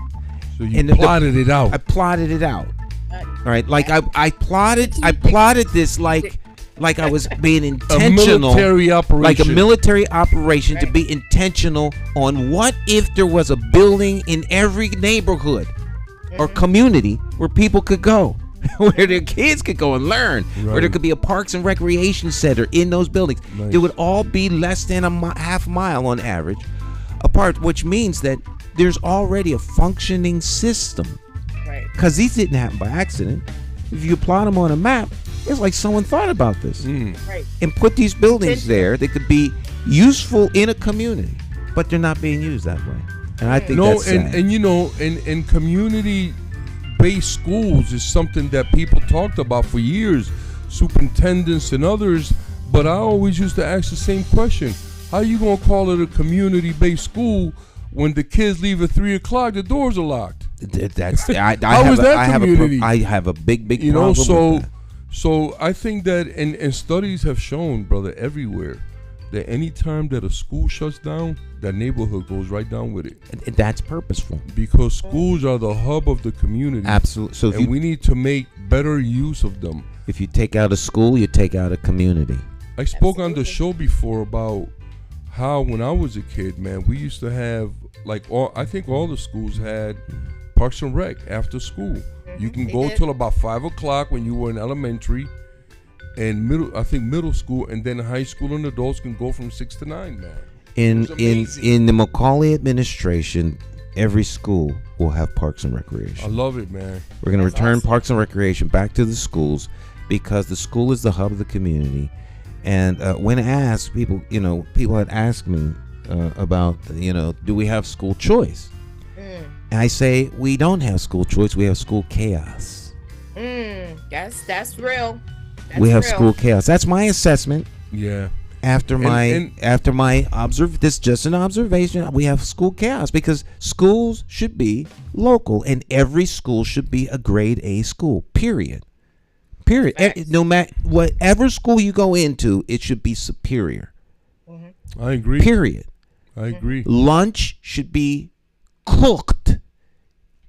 So you plotted it out. I plotted it out. All right. Like I plotted this like I was being intentional. A military operation. Like a military operation, to be intentional on what if there was a building in every neighborhood or community where people could go. Where their kids could go and learn, where there could be a parks and recreation center in those buildings. Nice. It would all be less than a half mile on average apart, which means that there's already a functioning system. Right. Because these didn't happen by accident. If you plot them on a map, it's like someone thought about this right. and put these buildings there that could be useful in a community, but they're not being used that way. And I think that's sad. And community based schools is something that people talked about for years, superintendents and others, but I always used to ask the same question: how you gonna call it a community based school when the kids leave at 3:00, the doors are locked? That's I have a big problem with that. So I think that and studies have shown, brother, everywhere, that any time that a school shuts down, that neighborhood goes right down with it. And that's purposeful. Because schools are the hub of the community. Absolutely. So we need to make better use of them. If you take out a school, you take out a community. I spoke on the show before about how when I was a kid, man, we used to have, I think all the schools had Parks and Rec after school. You can go till about 5:00 when you were in elementary. And middle school, and then high school and adults can go from 6 to 9, man. In the McCauley administration, every school will have Parks and Recreation. I love it, man. We're going to return Parks and Recreation back to the schools because the school is the hub of the community. And when asked, people had asked me about, do we have school choice? And I say we don't have school choice. We have school chaos. That's real. We have That's real. school chaos. That's my assessment. Yeah. After my this is just an observation. We have school chaos because schools should be local, and every school should be a grade A school. Period. No matter whatever school you go into, it should be superior. I agree. Period. I agree. Lunch should be cooked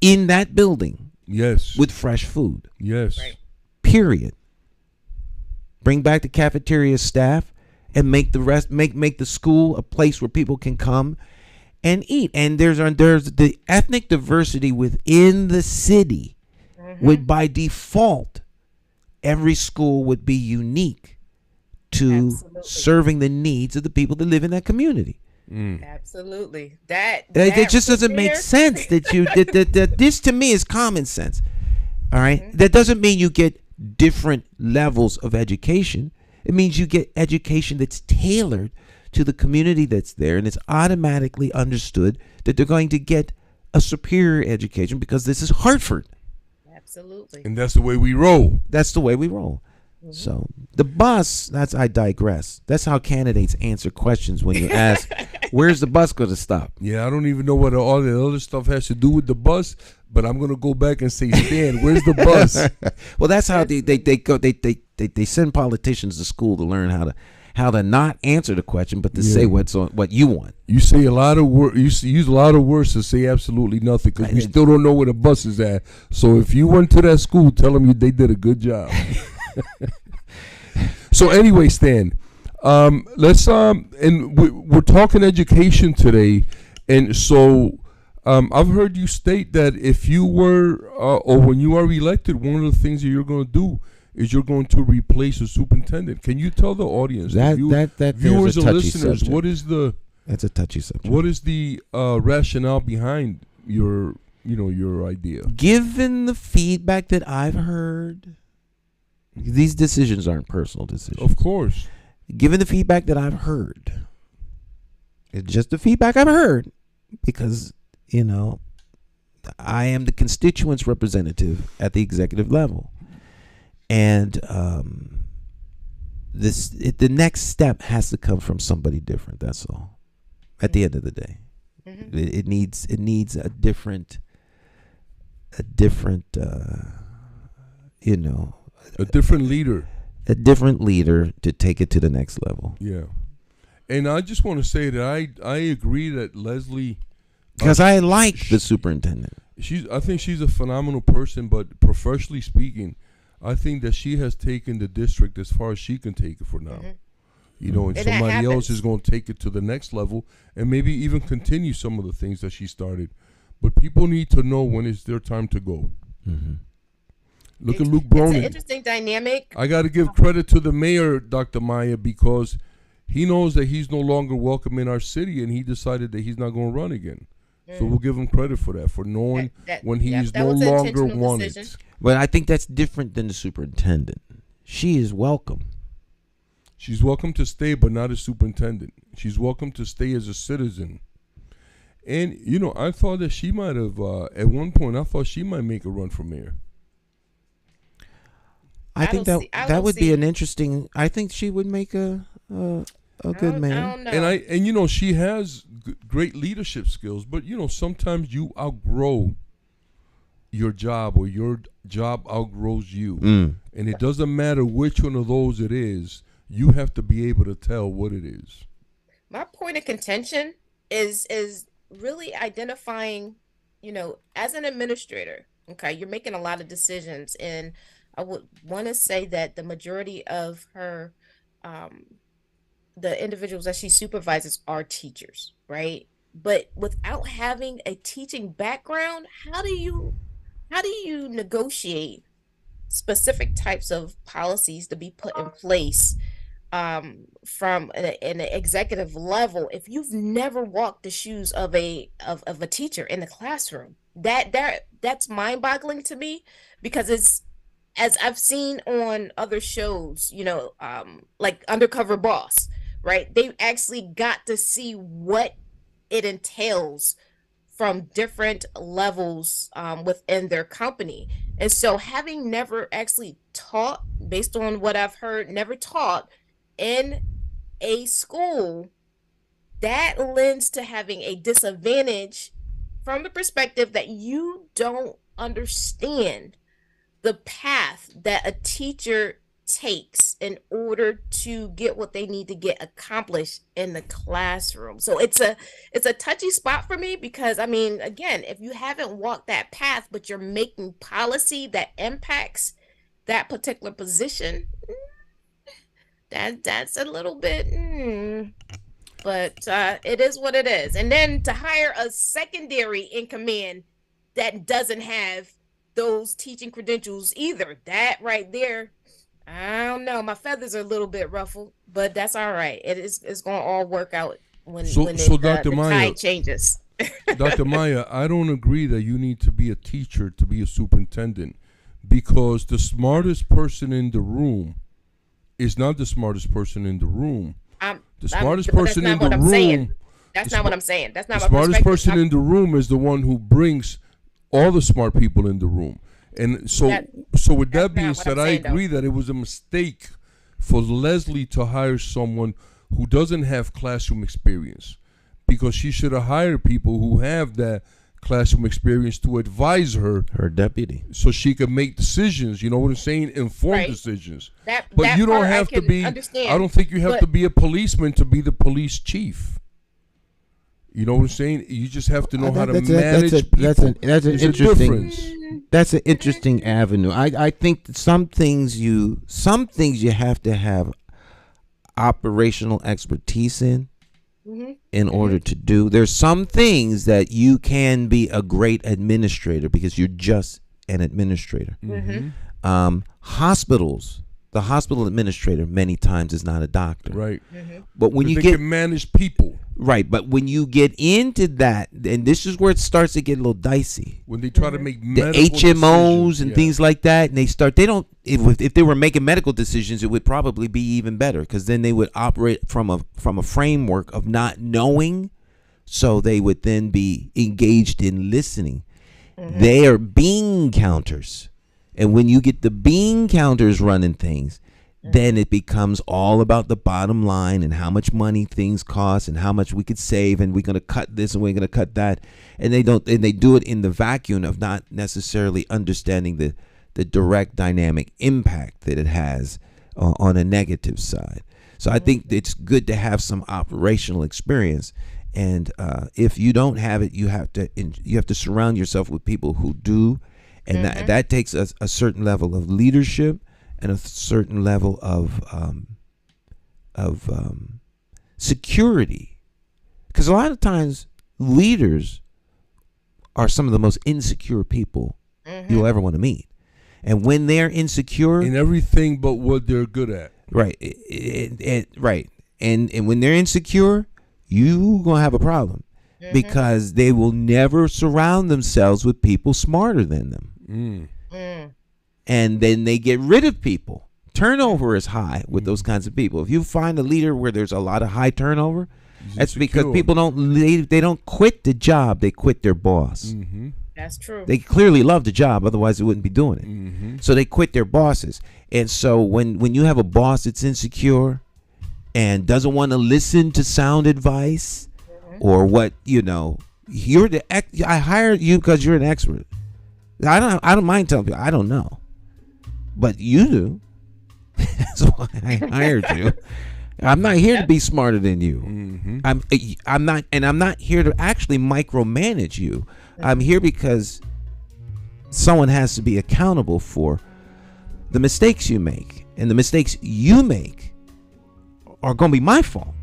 in that building. Yes. With fresh food. Yes. Right. Period. Bring back the cafeteria staff and make the school a place where people can come and eat. And there's the ethnic diversity within the city. Would by default, every school would be unique to serving the needs of the people that live in that community. Absolutely. That It just doesn't make sense that this to me is common sense. All right. That doesn't mean you get different levels of education. It means you get education that's tailored to the community that's there, and it's automatically understood that they're going to get a superior education because this is Hartford. Absolutely. And that's the way we roll. That's the way we roll. So the bus, I digress. That's how candidates answer questions when you ask, where's the bus going to stop? Yeah, I don't even know what all the other stuff has to do with the bus, but I'm going to go back and say, Stan, where's the bus? Well, that's how they send politicians to school to learn how to not answer the question, but to say what you want. You say a lot of use a lot of words to say absolutely nothing because we still don't know where the bus is at. So if you went to that school, tell them they did a good job. So anyway, Stan, let's and we're talking education today, and so I've heard you state that if you were or when you are elected, one of the things that you're going to do is you're going to replace a superintendent. Can you tell the audience, viewers and listeners, subject. That's a touchy subject. What is the rationale behind your idea? Given the feedback that I've heard, these decisions aren't personal decisions. Of course. Given the feedback that I've heard, it's just the feedback I've heard because, I am the constituents representative at the executive level. And the next step has to come from somebody different. That's all. At the end of the day, it needs a different a different leader to take it to the next level. Yeah. And I just want to say that I agree that Leslie, because I like the superintendent. I think she's a phenomenal person, but professionally speaking, I think that she has taken the district as far as she can take it for now. And somebody else is going to take it to the next level and maybe even continue some of the things that she started. But people need to know when it's their time to go. Look at Luke Bronin. It's an interesting dynamic. I got to give credit to the mayor, Dr. Maya, because he knows that he's no longer welcome in our city, and he decided that he's not going to run again. So we'll give him credit for that, for knowing when he is no longer wanted. Decision. But I think that's different than the superintendent. She is welcome. She's welcome to stay, but not as superintendent. She's welcome to stay as a citizen. And, I thought that she might have, at one point, I thought she might make a run for mayor. I think that would be an interesting. I think she would make a good mayor. I don't know. And she has great leadership skills, but sometimes you outgrow your job, or your job outgrows you, and it doesn't matter which one of those it is. You have to be able to tell what it is. My point of contention is really identifying, as an administrator. Okay, you're making a lot of decisions, and I would want to say that the majority of her, the individuals that she supervises are teachers, right? But without having a teaching background, how do you negotiate specific types of policies to be put in place from an executive level if you've never walked the shoes of a teacher in the classroom? That's mind-boggling to me, because it's, as I've seen on other shows, like Undercover Boss, right? They actually got to see what it entails from different levels within their company. And so having never actually taught, based on what I've heard, never taught in a school, that lends to having a disadvantage from the perspective that you don't understand the path that a teacher takes in order to get what they need to get accomplished in the classroom. So it's a touchy spot for me, because I mean, again, if you haven't walked that path but you're making policy that impacts that particular position, that's a little bit but it is what it is. And then to hire a secondary in command that doesn't have those teaching credentials either, that right there, I don't know. My feathers are a little bit ruffled, but that's all right. It's going to all work out when Dr. the Maya, tide changes. Dr. Maya, I don't agree that you need to be a teacher to be a superintendent, because the smartest person in the room is not the smartest person in the room. The smartest person in the room. That's not what I'm saying. That's not the my smartest person in the room is the one who brings all the smart people in the room. And so with that being said, I agree that it was a mistake for Leslie to hire someone who doesn't have classroom experience, because she should have hired people who have that classroom experience to advise her deputy, so she could make decisions. You know what I'm saying? Informed decisions. But you don't have to be. Understand, I don't think you have to be a policeman to be the police chief. You know what I'm saying? You just have to know how to manage people. That's an interesting. That's an interesting avenue. I think that some things you have to have operational expertise in order to do. There's some things that you can be a great administrator because you're just an administrator. Hospitals, the hospital administrator many times is not a doctor. Right. But when you can manage people. Right, but when you get into that, and this is where it starts to get a little dicey. When they try to make the HMOs and things like that, and if they were making medical decisions, it would probably be even better, because then they would operate from a framework of not knowing, so they would then be engaged in listening. They are bean counters, and when you get the bean counters running things, then it becomes all about the bottom line and how much money things cost and how much we could save, and we're going to cut this and we're going to cut that, and they do it in the vacuum of not necessarily understanding the direct dynamic impact that it has on a negative side. So I think it's good to have some operational experience, and if you don't have it, you have to surround yourself with people who do, and that takes a certain level of leadership and a certain level of security, because a lot of times leaders are some of the most insecure people you'll ever want to meet, and when they're insecure in everything but what they're good at, right, and when they're insecure, you gonna have a problem, because they will never surround themselves with people smarter than them. And then they get rid of people. Turnover is high with those kinds of people. If you find a leader where there's a lot of high turnover, that's because people don't quit the job, they quit their boss. That's true. They clearly love the job, otherwise they wouldn't be doing it. So they quit their bosses. And so when you have a boss that's insecure and doesn't want to listen to sound advice, or what, I hired you because you're an expert. I don't mind telling people I don't know, but you do. That's why I hired you. I'm not here to be smarter than you. I'm not here to actually micromanage you. I'm here because someone has to be accountable for the mistakes you make, and the mistakes you make are going to be my fault,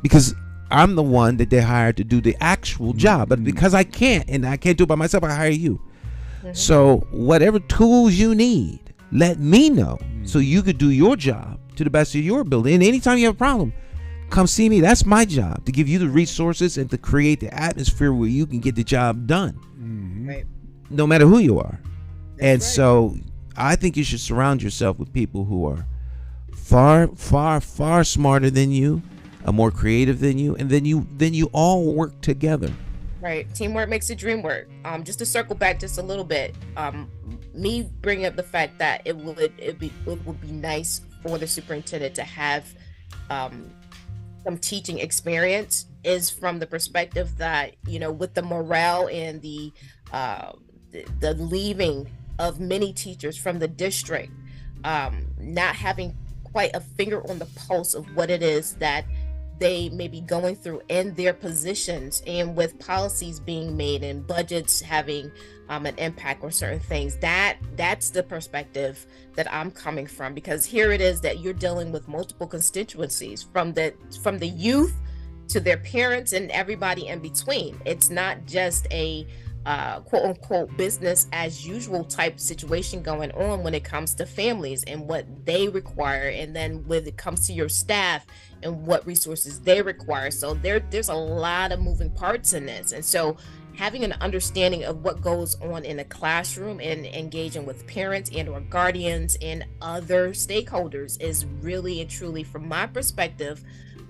because I'm the one that they hired to do the actual job. But because I can't do it by myself, I hire you. So whatever tools you need, let me know, so you could do your job to the best of your ability. And anytime you have a problem, come see me. That's my job, to give you the resources and to create the atmosphere where you can get the job done, no matter who you are. So I think you should surround yourself with people who are far, far, far smarter than you, more creative than you, and then you all work together. Right. Teamwork makes the dream work. Just to circle back just a little bit, me bringing up the fact that it would be nice for the superintendent to have some teaching experience is from the perspective that, with the morale and the leaving of many teachers from the district, not having quite a finger on the pulse of what it is that they may be going through in their positions, and with policies being made and budgets having an impact on certain things. That's the perspective that I'm coming from, because here it is that you're dealing with multiple constituencies, from the youth to their parents and everybody in between. It's not just a quote unquote business as usual type situation going on when it comes to families and what they require, and then when it comes to your staff and what resources they require. So there's a lot of moving parts in this, and so having an understanding of what goes on in a classroom and engaging with parents and or guardians and other stakeholders is really and truly, from my perspective,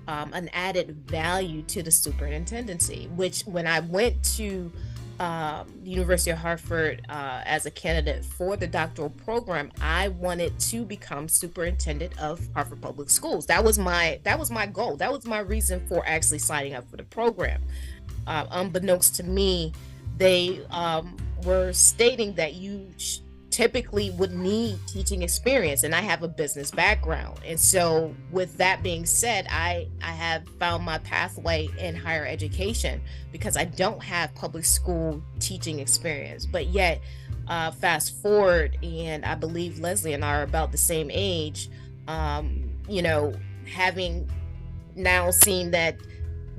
an added value to the superintendency. Which, when I went to the University of Hartford as a candidate for the doctoral program, I wanted to become superintendent of Hartford Public Schools. That was my goal. That was my reason for actually signing up for the program. Unbeknownst to me, they were stating that you typically would need teaching experience, and I have a business background. And so with that being said, I have found my pathway in higher education because I don't have public school teaching experience. But yet, fast forward, and I believe Leslie and I are about the same age, having now seen that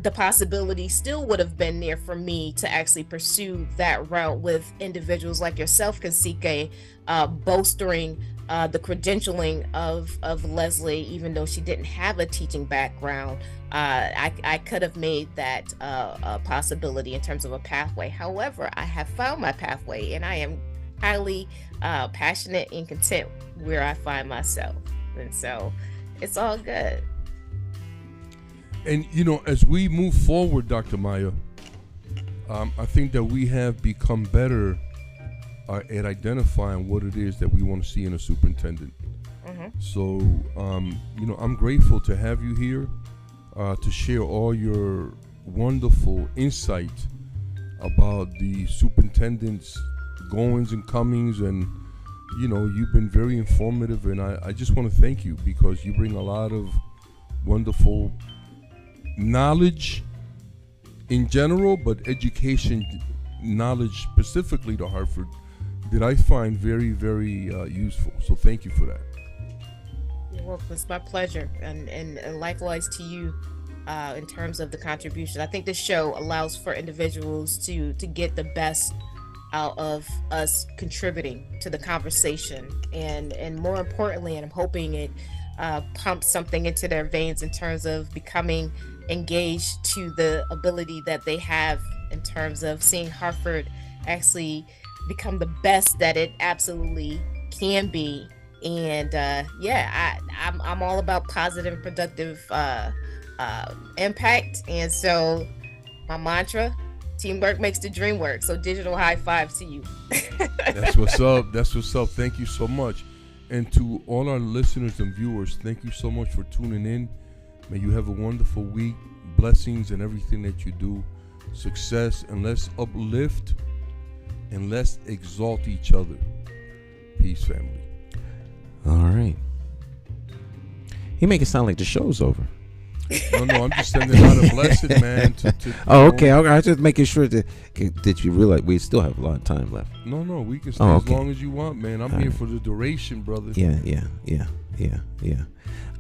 the possibility still would have been there for me to actually pursue that route with individuals like yourself, Kasike, bolstering the credentialing of Leslie, even though she didn't have a teaching background. I could have made that a possibility in terms of a pathway. However, I have found my pathway, and I am highly passionate and content where I find myself. And so it's all good. And, as we move forward, Dr. Maya, I think that we have become better at identifying what it is that we want to see in a superintendent. Mm-hmm. So, I'm grateful to have you here to share all your wonderful insight about the superintendent's goings and comings. And, you've been very informative. And I just want to thank you, because you bring a lot of wonderful knowledge in general, but education knowledge specifically to Hartford that I find very, very useful. So thank you for that. You're welcome. It's my pleasure, and likewise to you in terms of the contribution. I think this show allows for individuals to get the best out of us contributing to the conversation, and more importantly, and I'm hoping it pumps something into their veins in terms of becoming engaged to the ability that they have in terms of seeing Hartford actually become the best that it absolutely can be. And I'm all about positive and productive impact. And so my mantra, teamwork makes the dream work. So digital high five to you. That's what's up. Thank you so much. And to all our listeners and viewers, thank you so much for tuning in. May you have a wonderful week. Blessings in everything that you do. Success, and let's uplift and let's exalt each other. Peace, family. All right. You make it sound like the show's over. No, I'm just sending out a blessing, man. Okay. I was just making sure that you realize we still have a lot of time left. No, we can stay as long as you want, man. I'm here for the duration, brother. Yeah.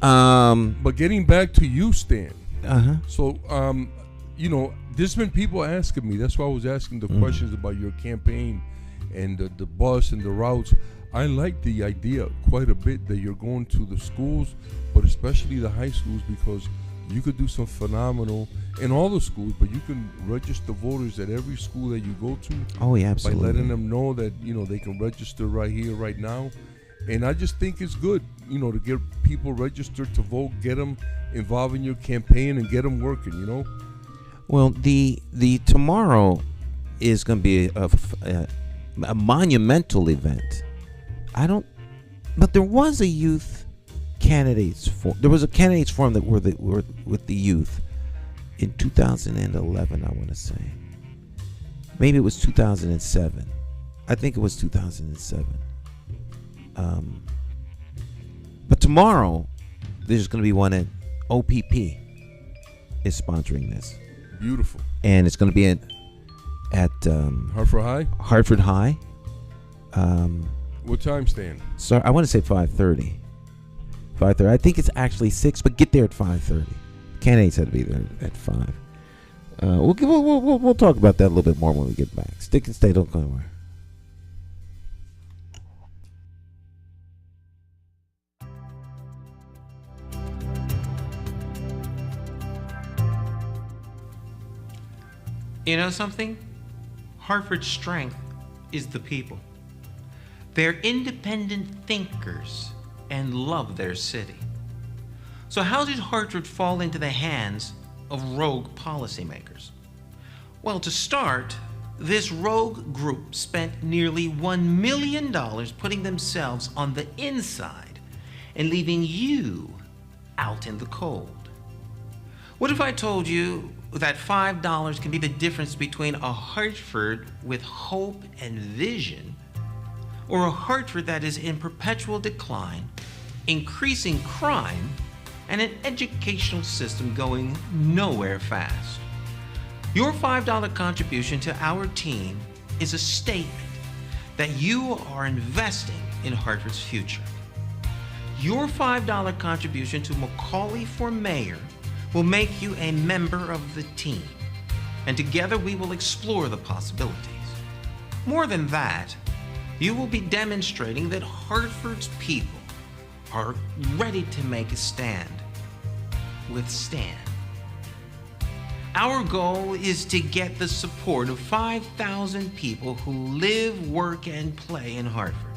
But getting back to you, Stan. So, there's been people asking me. That's why I was asking the questions about your campaign and the bus and the routes. I like the idea quite a bit that you're going to the schools, but especially the high schools, because you could do some phenomenal in all the schools, but you can register voters at every school that you go to. Oh, yeah, absolutely. By letting them know that, they can register right here, right now. And I just think it's good, to get people registered to vote, get them involved in your campaign, and get them working, Well, the tomorrow is going to be a monumental event. But there was a youth candidates forum. There was a candidates forum that were with the youth in 2011. I want to say, maybe it was 2007. I think it was 2007. But tomorrow there's going to be one at OPP is sponsoring this. Beautiful. And it's going to be at Hartford High. Hartford High. What time, Stan? So I want to say 5:30. 5:30. I think it's actually 6, but get there at 5:30. Candidates had to be there at 5. We'll talk about that a little bit more when we get back. Stick and stay. Don't go anywhere. You know something? Hartford's strength is the people. They're independent thinkers and love their city. So how did Hartford fall into the hands of rogue policymakers? Well, to start, this rogue group spent nearly $1 million putting themselves on the inside and leaving you out in the cold. What if I told you that $5 can be the difference between a Hartford with hope and vision or a Hartford that is in perpetual decline, increasing crime, and an educational system going nowhere fast? Your $5 contribution to our team is a statement that you are investing in Hartford's future. Your $5 contribution to McCauley for mayor will make you a member of the team, and together we will explore the possibilities. More than that, you will be demonstrating that Hartford's people are ready to make a stand with Stan. Our goal is to get the support of 5,000 people who live, work, and play in Hartford.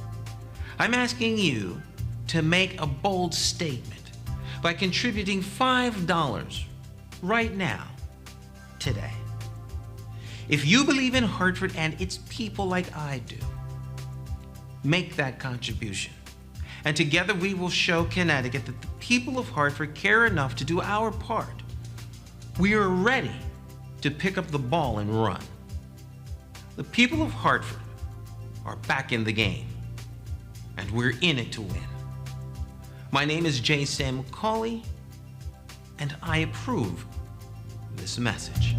I'm asking you to make a bold statement by contributing $5 right now, today. If you believe in Hartford and its people like I do, make that contribution. And together we will show Connecticut that the people of Hartford care enough to do our part. We are ready to pick up the ball and run. The people of Hartford are back in the game, and we're in it to win. My name is J. Sam McCauley, and I approve this message.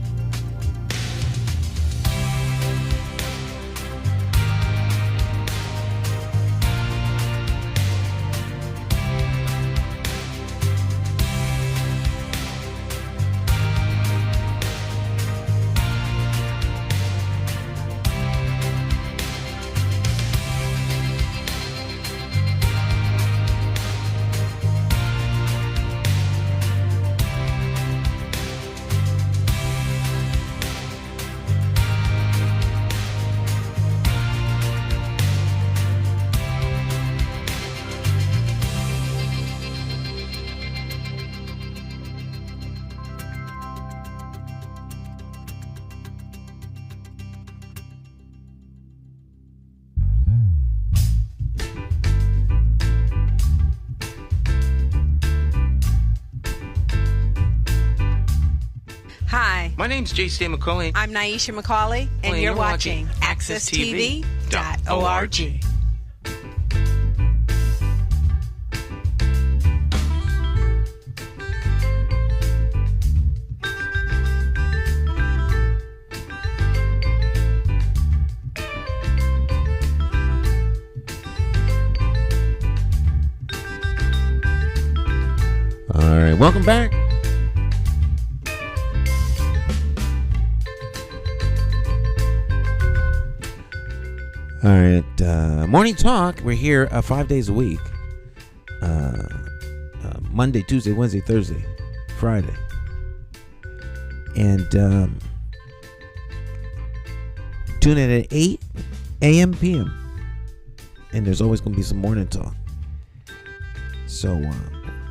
Hi, My name's J. Stan McCauley. I'm Naisha McCauley, and you're watching AccessTV.org. All right, welcome back. All right, morning talk. We're here 5 days a week. Monday, Tuesday, Wednesday, Thursday, Friday. And tune in at 8 a.m. p.m. And there's always going to be some morning talk. So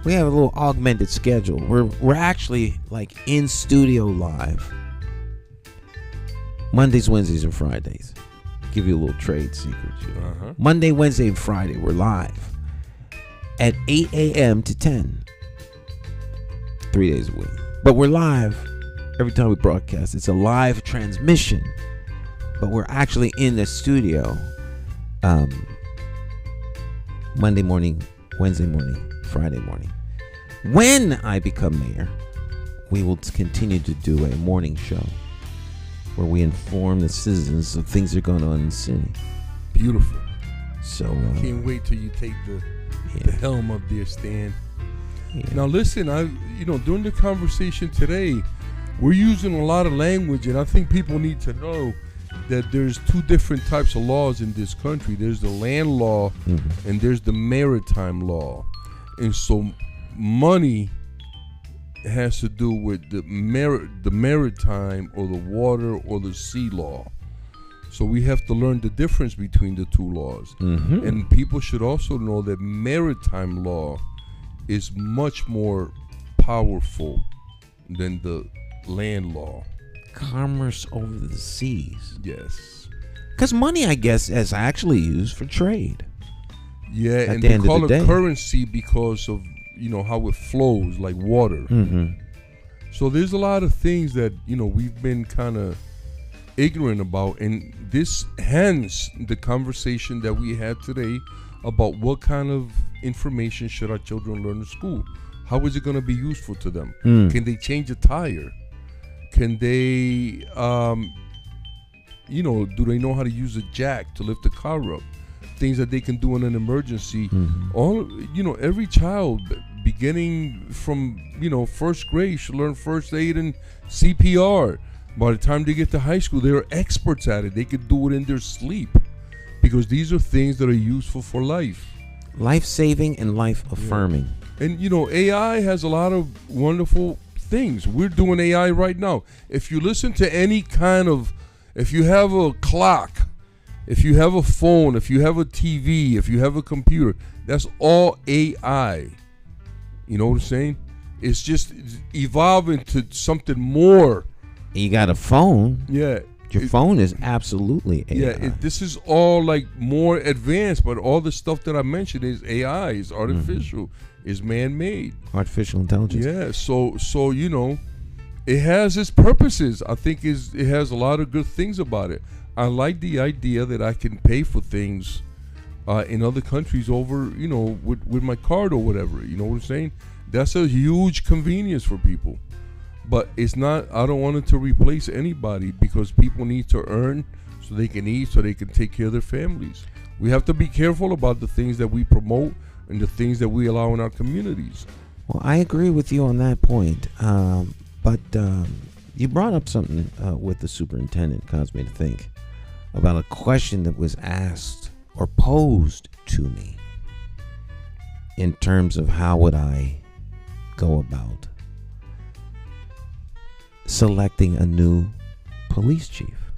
we have a little augmented schedule. We're actually like in studio live Mondays, Wednesdays, and Fridays. Give you a little trade secret. Monday, Wednesday, and Friday, we're live at 8 a.m. to 10. 3 days a week. But we're live every time we broadcast. It's a live transmission. But we're actually in the studio Monday morning, Wednesday morning, Friday morning. When I become mayor, we will continue to do a morning show where we inform the citizens of things that are going on in the city. Beautiful. So can't wait till you take the helm up there, Stan. Yeah. Now listen, during the conversation today, we're using a lot of language, and I think people need to know that there's two different types of laws in this country. There's the land law, and there's the maritime law. And so money has to do with the maritime or the water or the sea law. So we have to learn the difference between the two laws. And people should also know that maritime law is much more powerful than the land law. Commerce over the seas. Yes. Because money, I guess, is actually used for trade. Yeah, At and the they end of call the it day. currency because of how it flows like water. So there's a lot of things that we've been kind of ignorant about, and this hence the conversation that we had today about what kind of information should our children learn in school. How is it going to be useful to them? Can they change a tire? Can they do they know how to use a jack to lift the car up? Things that they can do in an emergency. Every child beginning from first grade should learn first aid and CPR. By the time they get to high school, they're experts at it. They could do it in their sleep, because these are things that are useful for life. Life-saving and life-affirming. And AI has a lot of wonderful things. We're doing AI right now. If you listen to any kind of, if you have a clock, if you have a phone, if you have a TV, if you have a computer, that's all AI. You know what I'm saying? It's just evolving to something more. You got a phone. Yeah. Your phone is absolutely AI. Yeah, this is all like more advanced, but all the stuff that I mentioned is AI, is artificial, is man-made. Artificial intelligence. Yeah, so it has its purposes. I think it has a lot of good things about it. I like the idea that I can pay for things in other countries over, with my card or whatever. You know what I'm saying? That's a huge convenience for people. But it's not, I don't want it to replace anybody, because people need to earn so they can eat, so they can take care of their families. We have to be careful about the things that we promote and the things that we allow in our communities. Well, I agree with you on that point. But you brought up something with the superintendent, caused me to think about a question that was asked or posed to me in terms of how would I go about selecting a new police chief.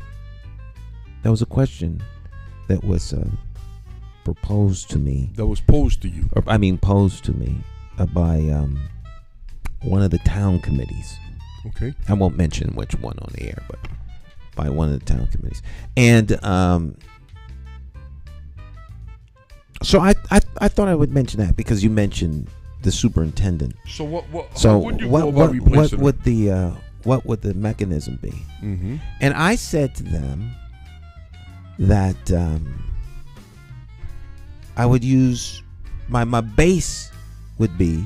That was a question that was proposed to me. That was posed to you. Posed to me by one of the town committees. Okay. I won't mention which one on the air, but by one of the town committees. And so I thought I would mention that because you mentioned the superintendent. So what would the mechanism be? And I said to them that I would use my base would be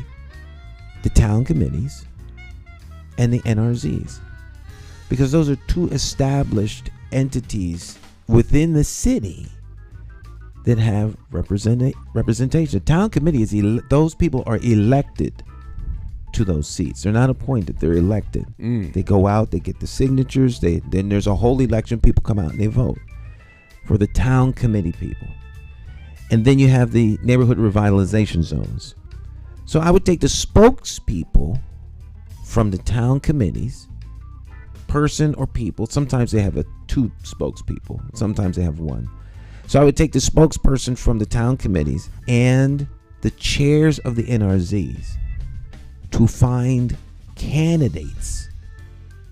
the town committees and the NRZs, because those are two established entities within the city that have representation. The town committee is those people are elected to those seats. They're not appointed, they're elected. They go out, they get the signatures, then there's a whole election, people come out and they vote for the town committee people. And then you have the neighborhood revitalization zones. So I would take the spokespeople from the town committees, person or people. Sometimes they have two spokespeople, sometimes they have one. So I would take the spokesperson from the town committees and the chairs of the NRZs to find candidates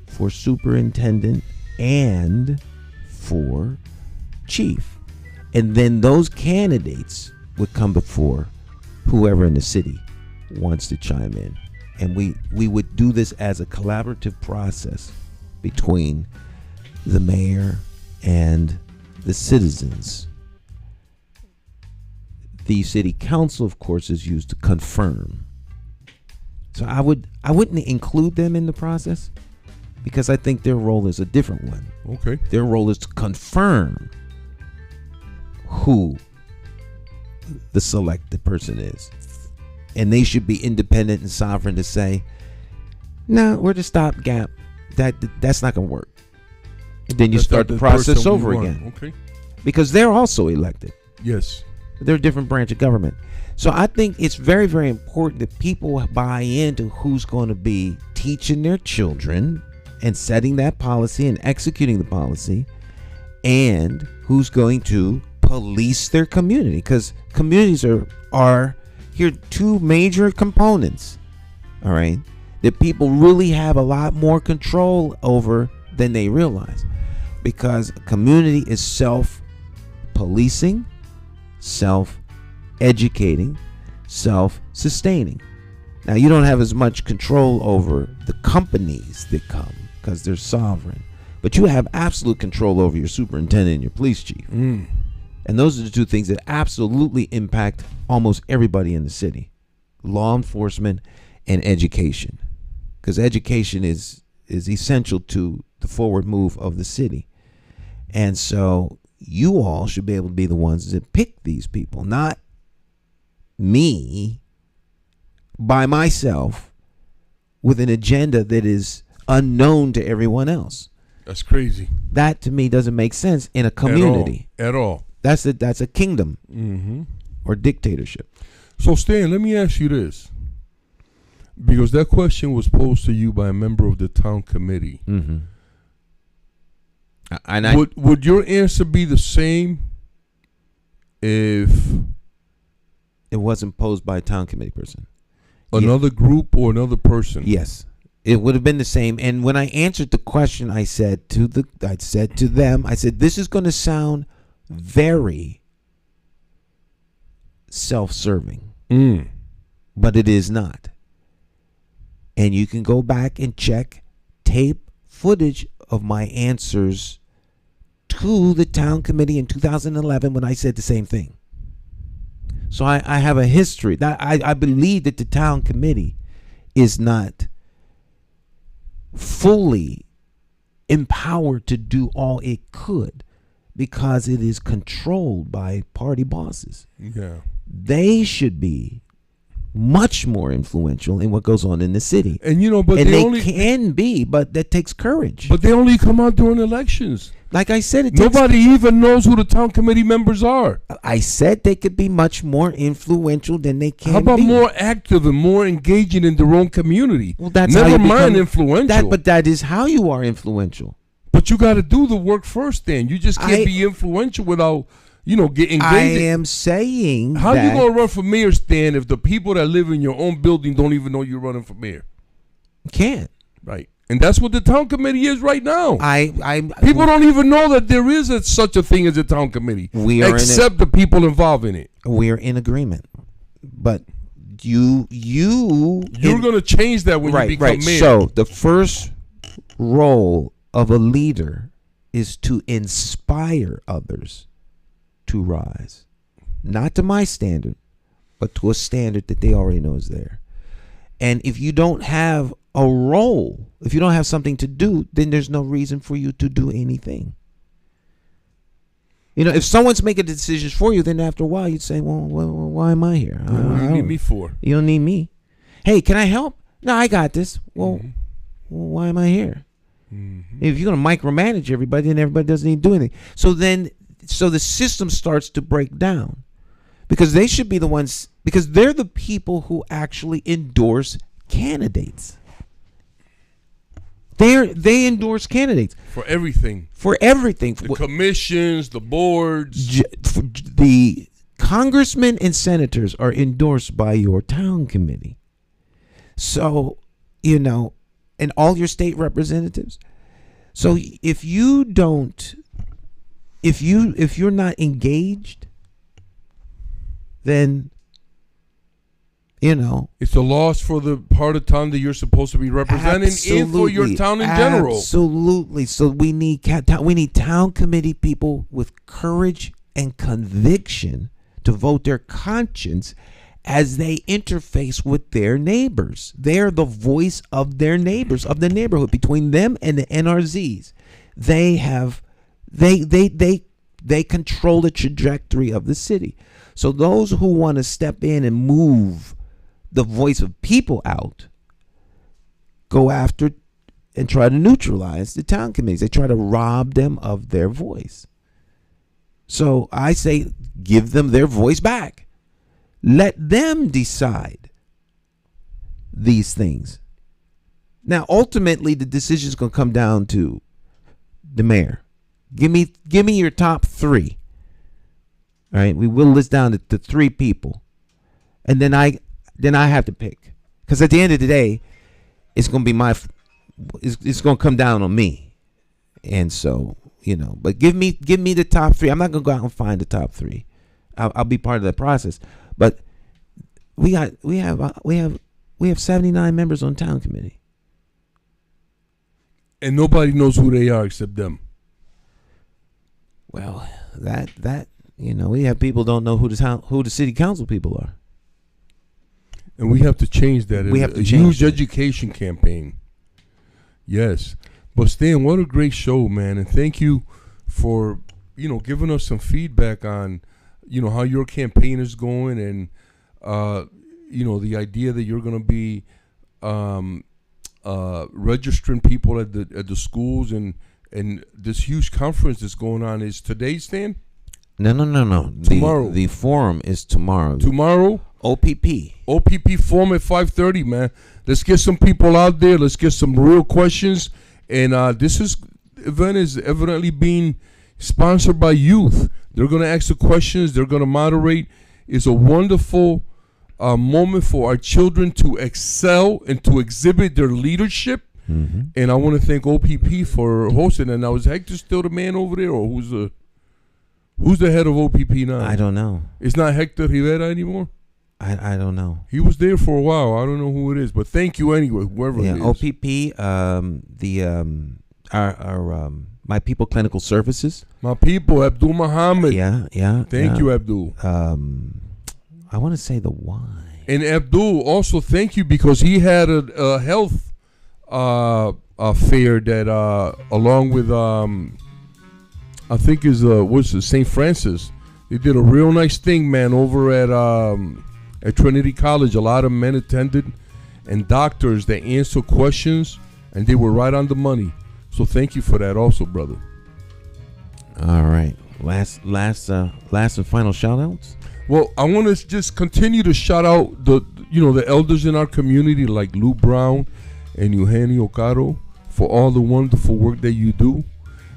for superintendent and for chief. And then those candidates would come before whoever in the city wants to chime in. And we would do this as a collaborative process between the mayor and the citizens. The city council, of course, is used to confirm. So I wouldn't include them in the process because I think their role is a different one. Okay. Their role is to confirm who the selected person is. And they should be independent and sovereign to say, no, we're the stopgap. That's not going to work. And then you start the process over again. Okay. Because they're also elected. Yes. They're a different branch of government. So I think it's very, very important that people buy into who's going to be teaching their children and setting that policy and executing the policy, and who's going to police their community. Because communities are here two major components, all right, that people really have a lot more control over than they realize. Because a community is self-policing, self-educating, self-sustaining. Now, you don't have as much control over the companies that come because they're sovereign, but you have absolute control over your superintendent and your police chief. And those are the two things that absolutely impact almost everybody in the city: law enforcement and education. Because education is essential to the forward move of the city. And so you all should be able to be the ones that pick these people, not me by myself with an agenda that is unknown to everyone else. That's crazy. That to me doesn't make sense in a community. At all. That's a kingdom or dictatorship. So Stan, let me ask you this. Because that question was posed to you by a member of the town committee. Would your answer be the same if it wasn't posed by a town committee person? Another group or another person? Yes, it would have been the same. And when I answered the question, I said to them, this is going to sound very self-serving, but it is not. And you can go back and check tape footage of my answers to the town committee in 2011 when I said the same thing. So I have a history. I believe that the town committee is not fully empowered to do all it could because it is controlled by party bosses. Yeah. They should be much more influential in what goes on in the city. And but they can be, but that takes courage. But they only come out during elections. Like I said, nobody even knows who the town committee members are. I said they could be much more influential than they can be. How about more active and more engaging in their own community? Well, that's never mind influential. But that is how you are influential. But you got to do the work first. Then you just can't be influential without getting engaged. I am saying how you gonna run for mayor, Stan, if the people that live in your own building don't even know you're running for mayor? Can't. Right. And that's what the town committee is right now. People don't even know that there is such a thing as a town committee, except the people involved in it. We are in agreement, but you're going to change that when you become mayor. So the first role of a leader is to inspire others to rise, not to my standard, but to a standard that they already know is there. And if you don't have a role, if you don't have something to do, then there's no reason for you to do anything. If someone's making decisions for you, then after a while you'd say, well why am I here? What do you need me for? You don't need me. Hey, can I help? No, I got this. Well, why am I here? If you're going to micromanage everybody, then everybody doesn't need to do anything. So the system starts to break down because they should be the ones, because they're the people who actually endorse candidates. They endorse candidates for everything. The commissions, the boards, the congressmen and senators are endorsed by your town committee. So, and all your state representatives. So if you don't, if you're not engaged, then it's a loss for the part of town that you're supposed to be representing, and for your town in general. Absolutely. So we need town committee people with courage and conviction to vote their conscience as they interface with their neighbors. They're the voice of their neighbors, of the neighborhood. Between them and the NRZs, they control the trajectory of the city. So those who want to step in and move the voice of people out go after and try to neutralize the town committees. They try to rob them of their voice. So I say, give them their voice back. Let them decide these things. Now, ultimately, the decision is going to come down to the mayor. Give me your top three. All right, we will list down to three people, and then I have to pick, because at the end of the day, it's going to be it's going to come down on me, and so But give me the top three. I'm not going to go out and find the top three. I'll be part of the process, but we have 79 members on town committee, and nobody knows who they are except them. Well, that. We have people don't know who the city council people are. And we have to change that. We have to change huge that. Education campaign. Yes. But Stan, what a great show, man. And thank you for, giving us some feedback on, how your campaign is going, and, the idea that you're going to be registering people at the schools, and this huge conference that's going on is today, Stan? No. Tomorrow. The forum is tomorrow. Tomorrow? OPP forum at 5:30, man. Let's get some people out there. Let's get some real questions. And this event is evidently being sponsored by youth. They're going to ask the questions. They're going to moderate. It's a wonderful moment for our children to excel and to exhibit their leadership. Mm-hmm. And I want to thank OPP for hosting it. Now, is Hector still the man over there, or who's the head of OPP now? I don't know. It's not Hector Rivera anymher? I don't know. He was there for a while. I don't know who it is, but thank you anyway, whoever it is. OPP, our My People Clinical Services. My People, Abdul Muhammad. Yeah. Thank you, Abdul. I want to say the Y. And Abdul, also thank you, because he had a health fair that along with I think is St. Francis. They did a real nice thing, man, over at Trinity College. A lot of men attended, and doctors that answer questions, and they were right on the money. So thank you for that also, brother. All right. Last and final shout outs. Well, I want to just continue to shout out the elders in our community, like Lou Brown and Eugenio Caro, for all the wonderful work that you do.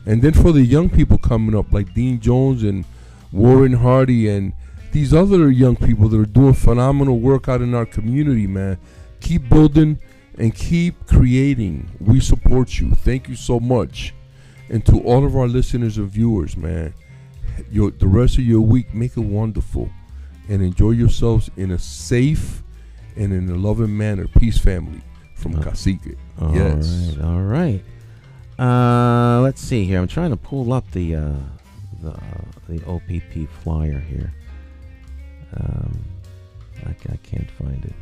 And then for the young people coming up, like Dean Jones and Warren Hardy and these other young people that are doing phenomenal work out in our community, man. Keep building and keep creating. We support you. Thank you so much. And to all of our listeners and viewers, man, the rest of your week, make it wonderful. And enjoy yourselves in a safe and in a loving manner. Peace, family, from Cacique. Yes. All right. Let's see here. I'm trying to pull up the OPP flyer here. I can't find it.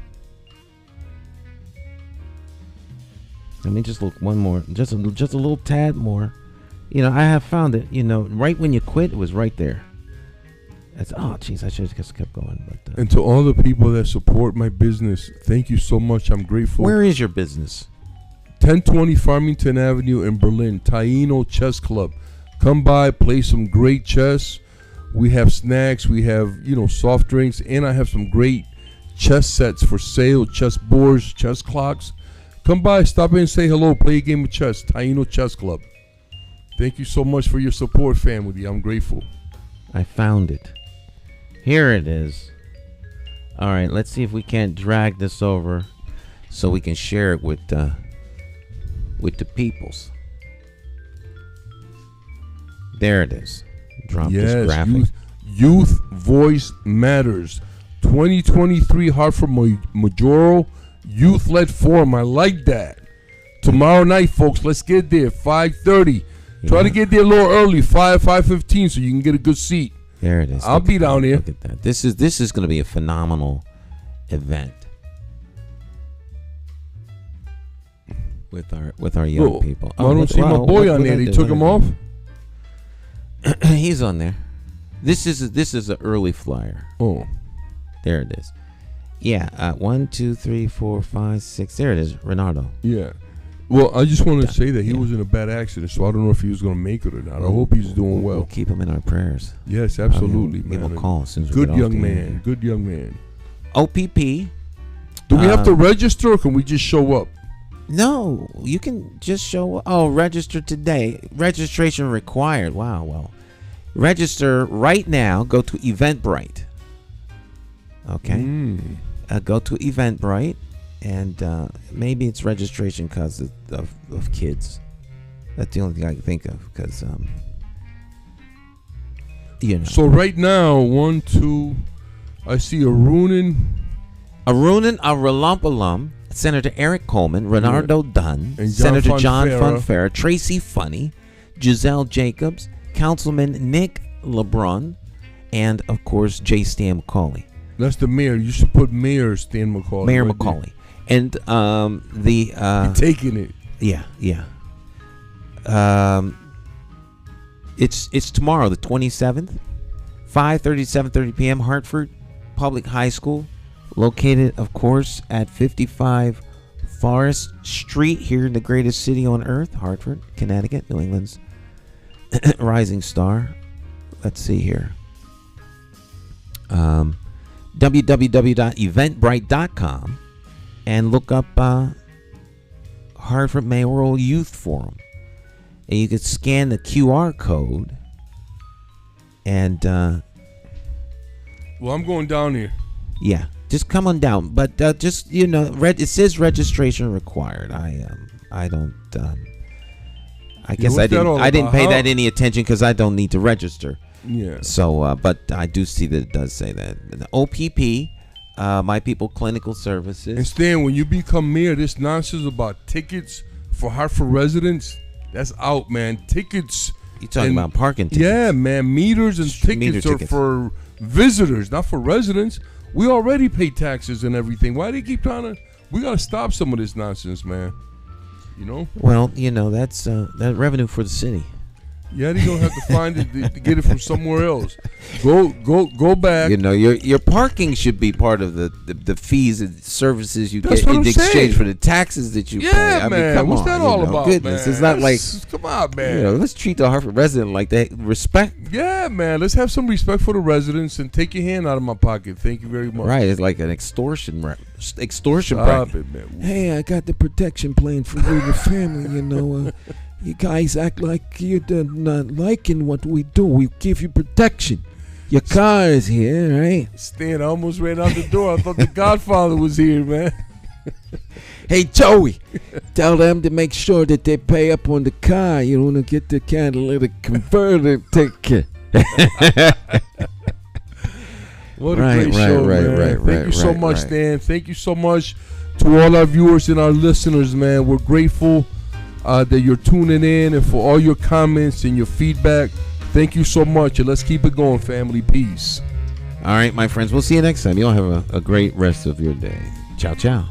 Let me just look one more, just a little tad more. I have found it. Right when you quit, it was right there. I should have just kept going. But and to all the people that support my business, thank you so much. I'm grateful. Where is your business? 1020 Farmington Avenue in Berlin, Taino Chess Club. Come by, play some great chess. We have snacks, we have, soft drinks, and I have some great chess sets for sale, chess boards, chess clocks. Come by, stop in and say hello, play a game of chess, Taino Chess Club. Thank you so much for your support, family. I'm grateful. I found it. Here it is. All right, let's see if we can't drag this over so we can share it with the peoples. There it is. Drop this Yes, graphic. youth voice matters. 2023 Hartford Majoral Youth-led Forum. I like that. Tomorrow night, folks. Let's get there. 5:30. Try to get there a little early. 5:15, so you can get a good seat. There it is. I'll be down here. Look at that. This is going to be a phenomenal event with our young people. I don't see my boy on there. They took him off. He's on there. This is an early flyer. Oh, there it is. Yeah, 1, 2, 3, 4, 5, 6. There it is, Renardo. Yeah. Well, I just wanted to say that he was in a bad accident, so I don't know if he was going to make it or not. I hope he's doing well. We'll keep him in our prayers. Yes, absolutely, man. Give him a call as soon as we good get young off the man. air. Good young man. OPP. Do we have to register, or can we just show up? No, you can just show up. Oh, register today. Registration required. Wow, well. Register right now. Go to Eventbrite. Okay. Go to Eventbrite, and maybe it's registration because of kids. That's the only thing I can think of, because you know. So right now, 1, 2, I see Arunin, Arulampalum, Senator Eric Coleman, Renardo Dunn, and Senator John Fonfara. Fonfara, Tracy Funny, Giselle Jacobs, Councilman Nick LeBrun, and of course J. Stan McCauley. That's the mayor. You should put Mayor Stan McCauley. Mayor right McCauley. And You're taking it. Yeah. It's tomorrow, the 27th, 5:30 to 7:30 p.m. Hartford Public High School, located, of course, at 55 Forest Street, here in the greatest city on earth, Hartford, Connecticut, New England's rising star. Let's see here. www.eventbrite.com and look up Hartford Mayoral Youth Forum, and you can scan the QR code and Well, I'm going down here. yeah, just come on down, but just, you know, it says registration required. I don't I guess I didn't pay that any attention because I don't need to register. Yeah. So, but I do see that it does say that. The OPP, My People Clinical Services. And Stan, when you become mayor, this nonsense about tickets for Hartford residents, that's out, man. Tickets. You talking about parking tickets? Yeah, man. Meters and tickets are for visitors, not for residents. We already pay taxes and everything. Why do they keep trying to? We got to stop some of this nonsense, man. You know? Well, you know, that's that revenue for the city. Yeah, they're gonna have to find it to get it from somewhere else. Go back. You know, your parking should be part of the fees and services you get in exchange saying. for the taxes that you pay. Yeah, I man. mean, come What's on, that all about, goodness, man? it's not like, Come on, man. you know, let's treat the Hartford resident like that. Respect. Yeah, man. Let's have some respect for the residents and take your hand out of my pocket. Thank you very much. Right, it's like an extortion Stop bracket. it, man. Hey, I got the protection plan for you and your family, you know. You guys act like you're not liking what we do. We give you protection. Your car is here, right? Stan, I almost ran out the door. I thought the Godfather was here, man. Hey, Joey, tell them to make sure that they pay up on the car. You want to get the catalytic converter ticket. What a great show, man. Thank you so much, Stan. Thank you so much to all our viewers and our listeners, man. We're grateful that you're tuning in, and for all your comments and your feedback. Thank you so much, and let's keep it going, family. Peace. All right, my friends. We'll see you next time. You'll have a great rest of your day. Ciao, ciao.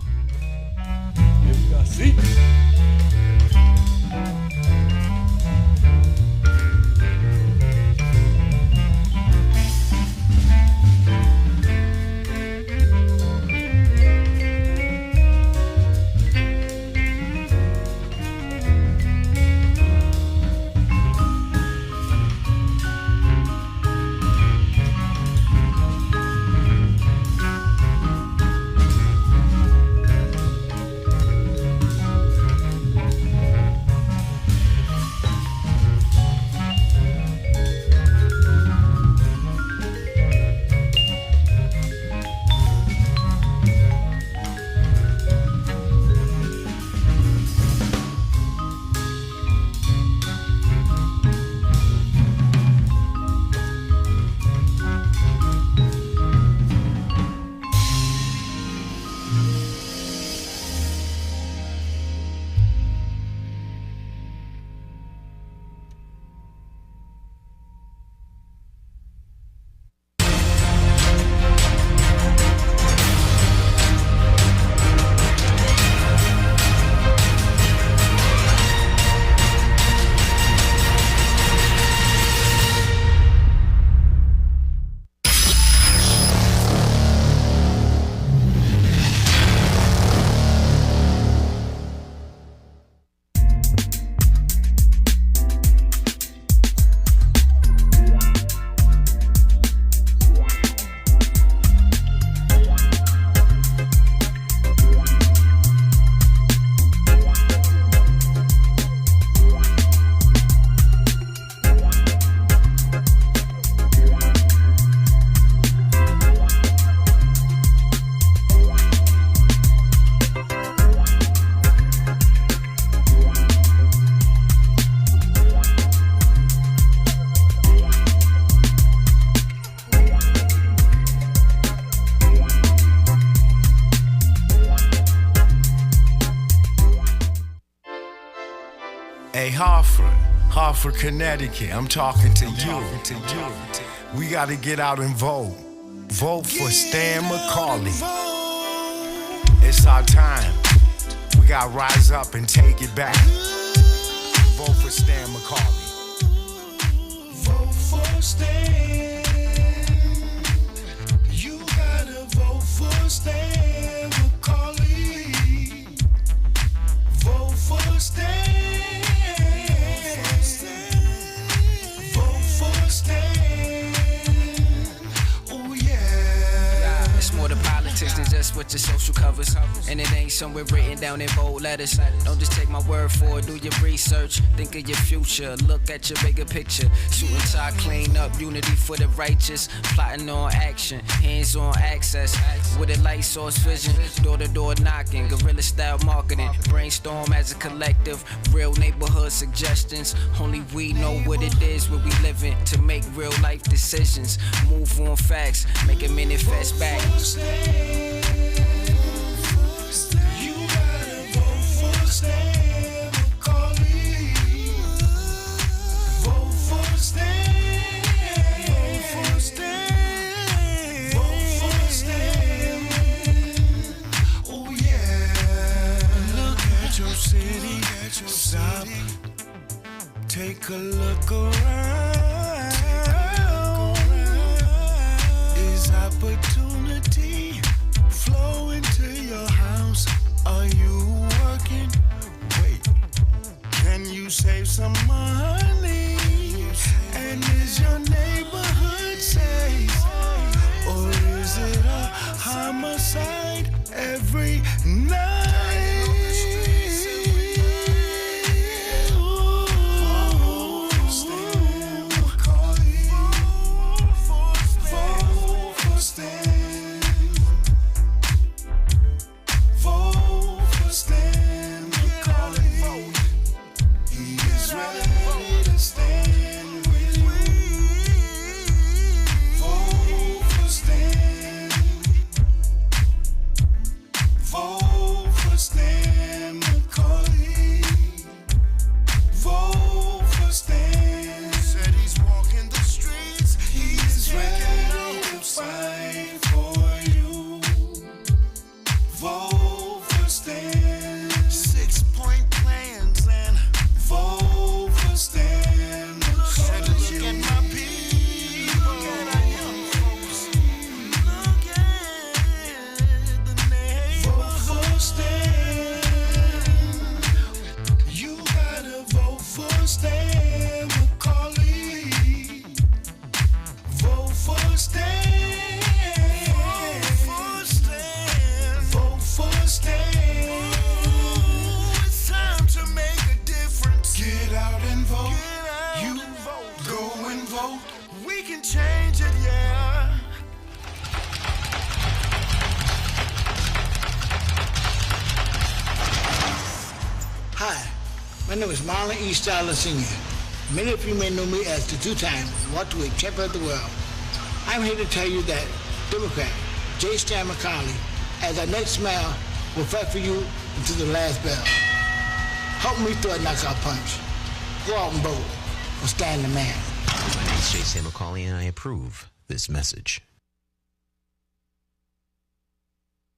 Hey, Hartford, Connecticut, I'm talking to you. We gotta get out and vote. Vote for Stan McCauley. It's our time. We gotta rise up and take it back. Vote for Stan McCauley. Vote for Stan. You gotta vote for Stan McCauley. Vote for Stan. Vote for Stan. Oh yeah. It's more than politics than just what your social covers. And it ain't somewhere written down in bold letters. Don't just take my word for it, do your research. Think of your future, look at your bigger picture. Suit and tie, clean up, unity for the righteous. Plotting on action, hands on access. With a light source vision, door to door knocking. Guerrilla style marketing, brainstorm as a collective. Real neighborhood suggestions. Only we know what it is where we living. To make real life decisions. Move on facts, make it manifest back. You gotta vote for Stan McCauley. Vote for Stan. Vote for Stan. Vote for Stan. Oh yeah. Look at your city. Stop. Take a look around. Is opportunity flow into your house? Are you working? Wait, can you save some money? And is your neighborhood safe? Or is it a homicide every night? My name is Marlon E. Styler Sr. Many of you may know me as the two-time welterweight champion of the world. I'm here to tell you that Democrat J. Stan McCauley, as our next mayor, will fight for you until the last bell. Help me throw a knockout punch. Go out and vote for Stan the man. My name is J. Stan McCauley, and I approve this message.